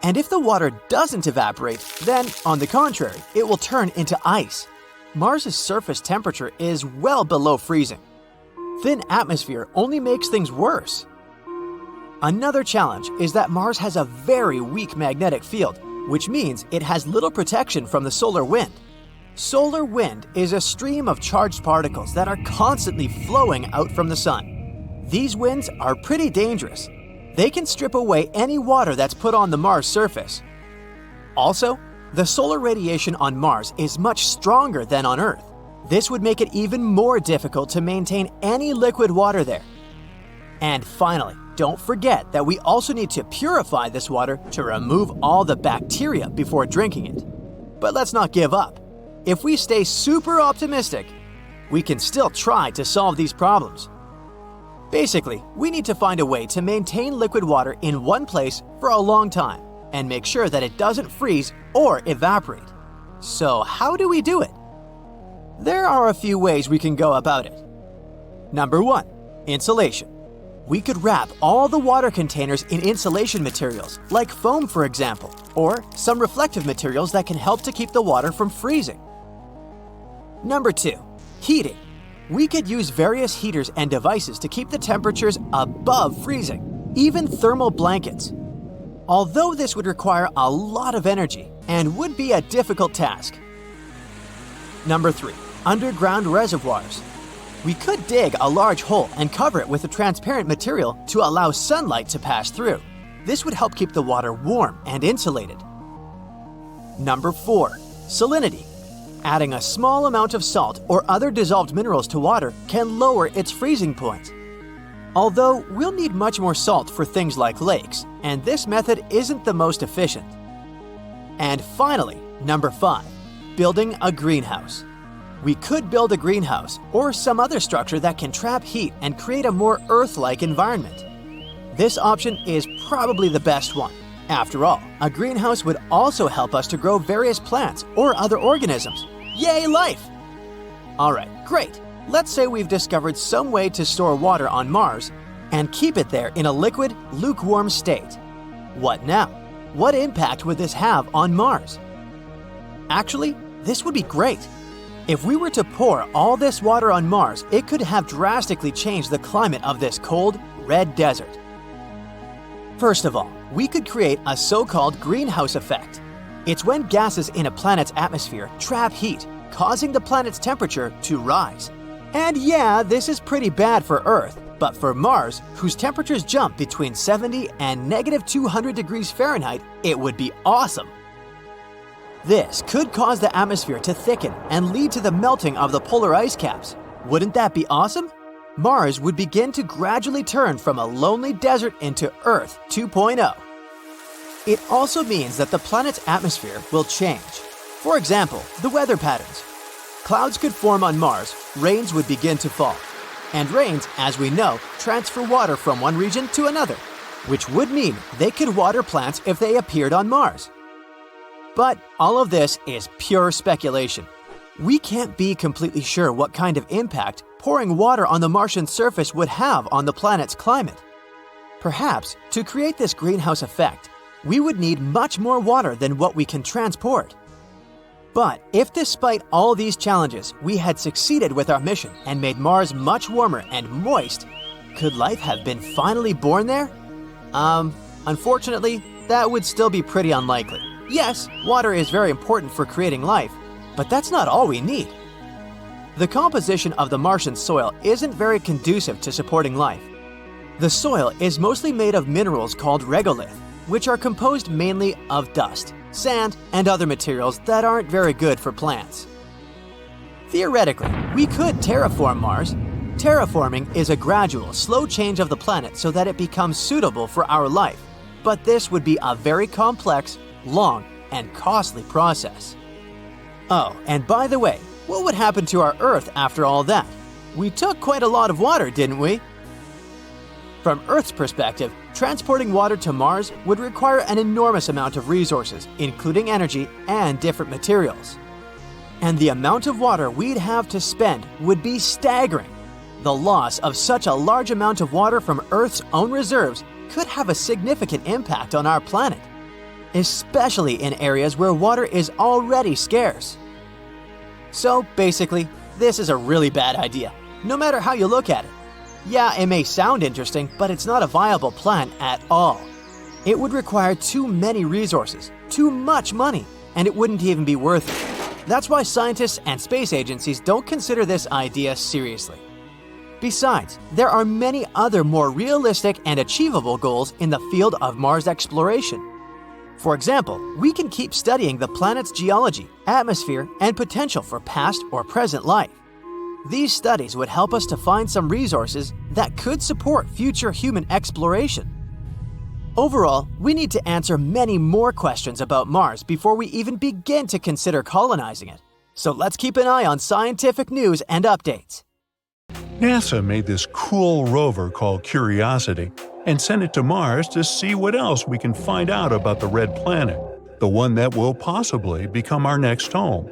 Speaker 1: And if the water doesn't evaporate, then, on the contrary, it will turn into ice. Mars' surface temperature is well below freezing. Thin atmosphere only makes things worse. Another challenge is that Mars has a very weak magnetic field, which means it has little protection from the solar wind. Solar wind is a stream of charged particles that are constantly flowing out from the sun. These winds are pretty dangerous. They can strip away any water that's put on the Mars surface. Also, the solar radiation on Mars is much stronger than on Earth. This would make it even more difficult to maintain any liquid water there. And finally, don't forget that we also need to purify this water to remove all the bacteria before drinking it. But let's not give up. If we stay super optimistic, we can still try to solve these problems. Basically, we need to find a way to maintain liquid water in one place for a long time and make sure that it doesn't freeze or evaporate. So how do we do it? There are a few ways we can go about it. Number 1. Insulation. We could wrap all the water containers in insulation materials, like foam for example, or some reflective materials that can help to keep the water from freezing. Number 2. Heating. We could use various heaters and devices to keep the temperatures above freezing, even thermal blankets. Although this would require a lot of energy and would be a difficult task. Number 3. Underground reservoirs. We could dig a large hole and cover it with a transparent material to allow sunlight to pass through. This would help keep the water warm and insulated. Number 4. Salinity. Adding a small amount of salt or other dissolved minerals to water can lower its freezing point. Although we'll need much more salt for things like lakes, and this method isn't the most efficient. And finally, number 5. Building a greenhouse. We could build a greenhouse or some other structure that can trap heat and create a more Earth-like environment. This option is probably the best one. After all, a greenhouse would also help us to grow various plants or other organisms. Yay, life! Alright, great. Let's say we've discovered some way to store water on Mars and keep it there in a liquid, lukewarm state. What now? What impact would this have on Mars? Actually, this would be great. If we were to pour all this water on Mars, it could have drastically changed the climate of this cold, red desert. First of all, we could create a so-called greenhouse effect. It's when gases in a planet's atmosphere trap heat, causing the planet's temperature to rise. And yeah, this is pretty bad for Earth, but for Mars, whose temperatures jump between 70 and -200 degrees Fahrenheit, it would be awesome. This could cause the atmosphere to thicken and lead to the melting of the polar ice caps. Wouldn't that be awesome? Mars would begin to gradually turn from a lonely desert into Earth 2.0. It also means that the planet's atmosphere will change. For example, the weather patterns. Clouds could form on Mars, rains would begin to fall. And rains, as we know, transfer water from one region to another, which would mean they could water plants if they appeared on Mars. But all of this is pure speculation. We can't be completely sure what kind of impact pouring water on the Martian surface would have on the planet's climate. Perhaps, to create this greenhouse effect, we would need much more water than what we can transport. But if despite all these challenges, we had succeeded with our mission and made Mars much warmer and moist, could life have been finally born there? Unfortunately, that would still be pretty unlikely. Yes, water is very important for creating life, but that's not all we need. The composition of the Martian soil isn't very conducive to supporting life. The soil is mostly made of minerals called regolith, which are composed mainly of dust, sand, and other materials that aren't very good for plants. Theoretically, we could terraform Mars. Terraforming is a gradual, slow change of the planet so that it becomes suitable for our life, but this would be a very complex, long, and costly process. Oh, and by the way, what would happen to our Earth after all that? We took quite a lot of water, didn't we? From Earth's perspective, transporting water to Mars would require an enormous amount of resources, including energy and different materials. And the amount of water we'd have to spend would be staggering. The loss of such a large amount of water from Earth's own reserves could have a significant impact on our planet, especially in areas where water is already scarce. So basically, this is a really bad idea, no matter how you look at it. Yeah, it may sound interesting, but it's not a viable plan at all. It would require too many resources, too much money, and it wouldn't even be worth it. That's why scientists and space agencies don't consider this idea seriously. Besides, there are many other more realistic and achievable goals in the field of Mars exploration. For example, we can keep studying the planet's geology, atmosphere, and potential for past or present life. These studies would help us to find some resources that could support future human exploration. Overall, we need to answer many more questions about Mars before we even begin to consider colonizing it. So let's keep an eye on scientific news and updates.
Speaker 3: NASA made this cool rover called Curiosity and sent it to Mars to see what else we can find out about the red planet, the one that will possibly become our next home.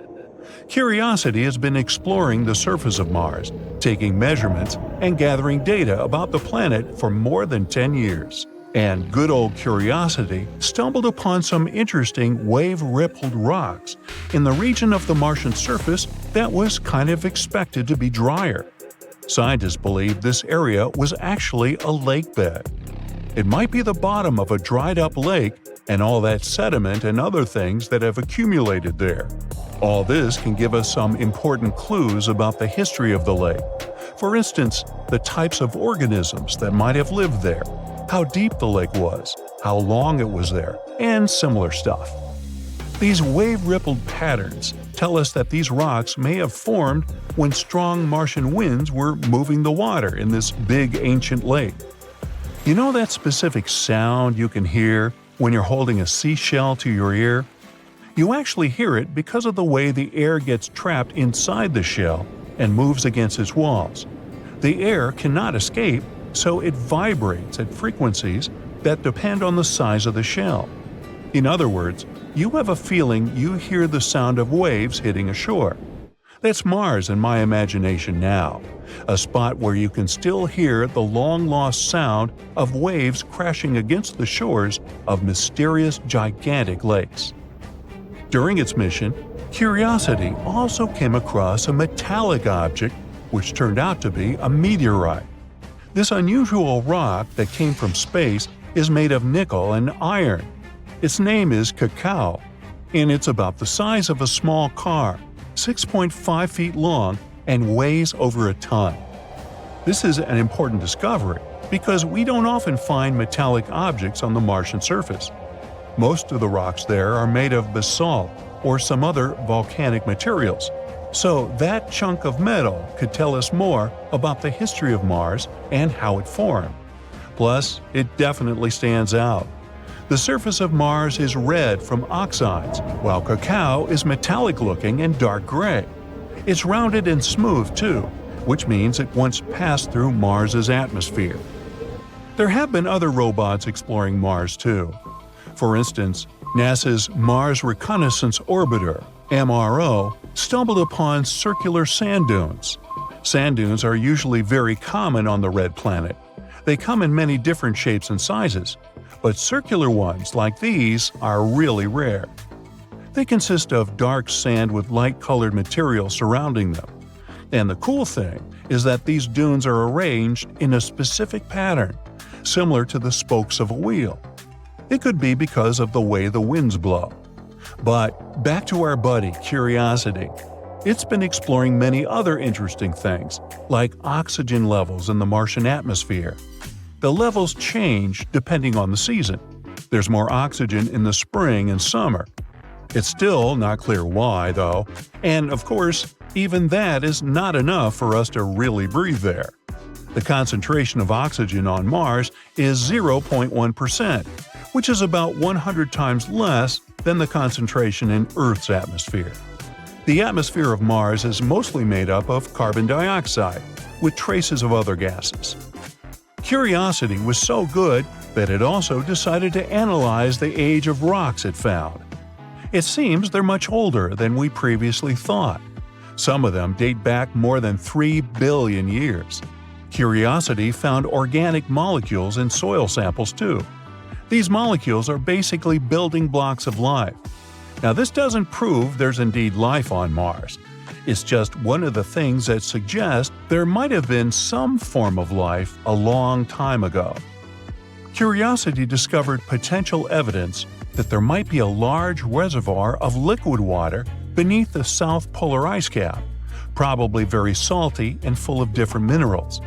Speaker 3: Curiosity has been exploring the surface of Mars, taking measurements and gathering data about the planet for more than 10 years. And good old Curiosity stumbled upon some interesting wave-rippled rocks in the region of the Martian surface that was kind of expected to be drier. Scientists believe this area was actually a lake bed. It might be the bottom of a dried-up lake and all that sediment and other things that have accumulated there. All this can give us some important clues about the history of the lake. For instance, the types of organisms that might have lived there, how deep the lake was, how long it was there, and similar stuff. These wave-rippled patterns tell us that these rocks may have formed when strong Martian winds were moving the water in this big ancient lake. You know that specific sound you can hear when you're holding a seashell to your ear? You actually hear it because of the way the air gets trapped inside the shell and moves against its walls. The air cannot escape, so it vibrates at frequencies that depend on the size of the shell. In other words, you have a feeling you hear the sound of waves hitting a shore. That's Mars in my imagination now, a spot where you can still hear the long-lost sound of waves crashing against the shores of mysterious gigantic lakes. During its mission, Curiosity also came across a metallic object which turned out to be a meteorite. This unusual rock that came from space is made of nickel and iron. Its name is Cacao, and it's about the size of a small car, 6.5 feet long, and weighs over a ton. This is an important discovery because we don't often find metallic objects on the Martian surface. Most of the rocks there are made of basalt or some other volcanic materials, so that chunk of metal could tell us more about the history of Mars and how it formed. Plus, it definitely stands out. The surface of Mars is red from oxides, while Cacao is metallic-looking and dark gray. It's rounded and smooth, too, which means it once passed through Mars's atmosphere. There have been other robots exploring Mars, too. For instance, NASA's Mars Reconnaissance Orbiter, MRO, stumbled upon circular sand dunes. Sand dunes are usually very common on the red planet. They come in many different shapes and sizes, but circular ones like these are really rare. They consist of dark sand with light-colored material surrounding them. And the cool thing is that these dunes are arranged in a specific pattern, similar to the spokes of a wheel. It could be because of the way the winds blow. But back to our buddy, Curiosity. It's been exploring many other interesting things, like oxygen levels in the Martian atmosphere. The levels change depending on the season. There's more oxygen in the spring and summer. It's still not clear why, though, and of course, even that is not enough for us to really breathe there. The concentration of oxygen on Mars is 0.1%, which is about 100 times less than the concentration in Earth's atmosphere. The atmosphere of Mars is mostly made up of carbon dioxide, with traces of other gases. Curiosity was so good that it also decided to analyze the age of rocks it found. It seems they're much older than we previously thought. Some of them date back more than 3 billion years. Curiosity found organic molecules in soil samples too. These molecules are basically building blocks of life. Now, this doesn't prove there's indeed life on Mars. It's just one of the things that suggests there might have been some form of life a long time ago. Curiosity discovered potential evidence that there might be a large reservoir of liquid water beneath the south polar ice cap, probably very salty and full of different minerals.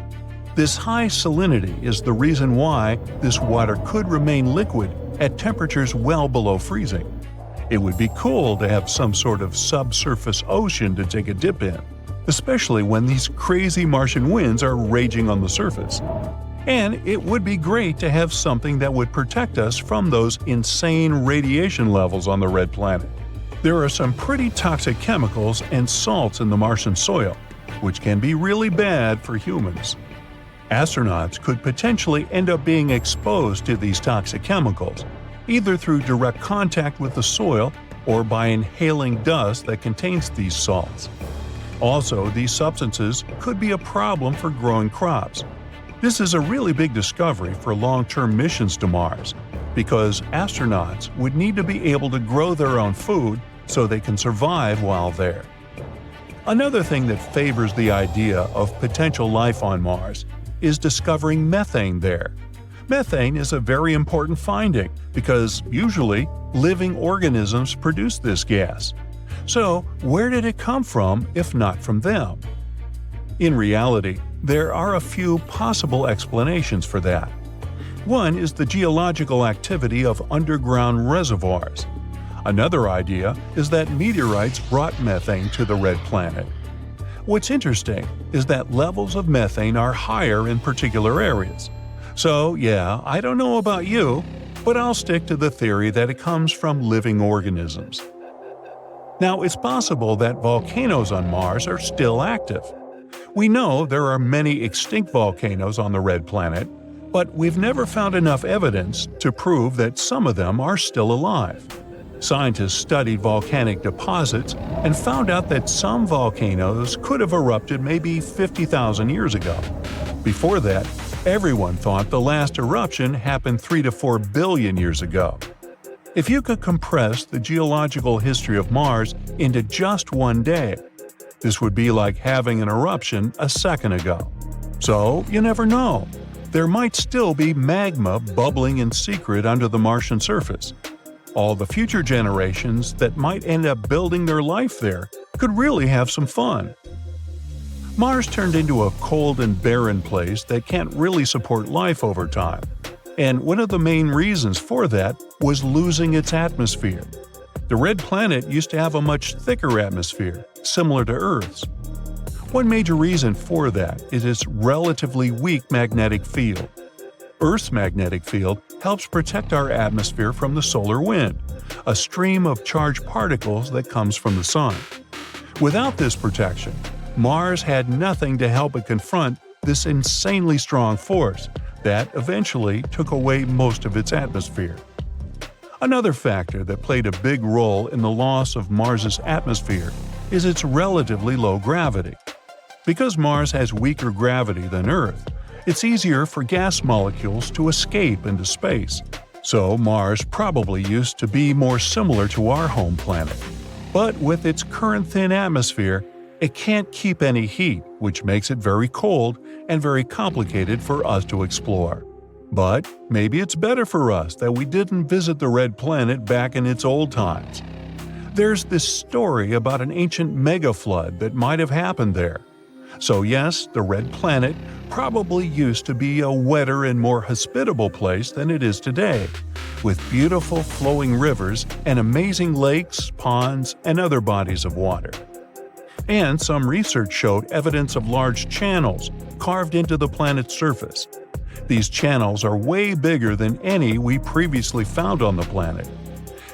Speaker 3: This high salinity is the reason why this water could remain liquid at temperatures well below freezing. It would be cool to have some sort of subsurface ocean to take a dip in, especially when these crazy Martian winds are raging on the surface. And it would be great to have something that would protect us from those insane radiation levels on the red planet. There are some pretty toxic chemicals and salts in the Martian soil, which can be really bad for humans. Astronauts could potentially end up being exposed to these toxic chemicals, either through direct contact with the soil or by inhaling dust that contains these salts. Also, these substances could be a problem for growing crops. This is a really big discovery for long-term missions to Mars, because astronauts would need to be able to grow their own food so they can survive while there. Another thing that favors the idea of potential life on Mars is discovering methane there. Methane is a very important finding because usually living organisms produce this gas. So, where did it come from if not from them? In reality, there are a few possible explanations for that. One is the geological activity of underground reservoirs. Another idea is that meteorites brought methane to the red planet. What's interesting is that levels of methane are higher in particular areas. So, yeah, I don't know about you, but I'll stick to the theory that it comes from living organisms. Now, it's possible that volcanoes on Mars are still active. We know there are many extinct volcanoes on the red planet, but we've never found enough evidence to prove that some of them are still alive. Scientists studied volcanic deposits and found out that some volcanoes could have erupted maybe 50,000 years ago. Before that, everyone thought the last eruption happened 3 to 4 billion years ago. If you could compress the geological history of Mars into just one day, this would be like having an eruption a second ago. So, you never know. There might still be magma bubbling in secret under the Martian surface. All the future generations that might end up building their life there could really have some fun. Mars turned into a cold and barren place that can't really support life over time. And one of the main reasons for that was losing its atmosphere. The red planet used to have a much thicker atmosphere, similar to Earth's. One major reason for that is its relatively weak magnetic field. Earth's magnetic field helps protect our atmosphere from the solar wind, a stream of charged particles that comes from the sun. Without this protection, Mars had nothing to help it confront this insanely strong force that eventually took away most of its atmosphere. Another factor that played a big role in the loss of Mars's atmosphere is its relatively low gravity. Because Mars has weaker gravity than Earth, it's easier for gas molecules to escape into space. So Mars probably used to be more similar to our home planet. But with its current thin atmosphere, it can't keep any heat, which makes it very cold and very complicated for us to explore. But maybe it's better for us that we didn't visit the red planet back in its old times. There's this story about an ancient megaflood that might have happened there. So yes, the red planet probably used to be a wetter and more hospitable place than it is today, with beautiful flowing rivers and amazing lakes, ponds, and other bodies of water. And some research showed evidence of large channels carved into the planet's surface. These channels are way bigger than any we previously found on the planet.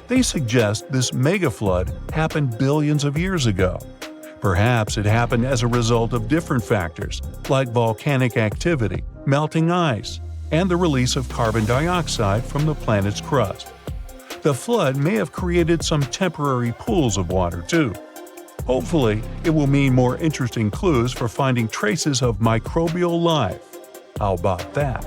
Speaker 3: They suggest this megaflood happened billions of years ago. Perhaps it happened as a result of different factors, like volcanic activity, melting ice, and the release of carbon dioxide from the planet's crust. The flood may have created some temporary pools of water, too. Hopefully, it will mean more interesting clues for finding traces of microbial life. How about that?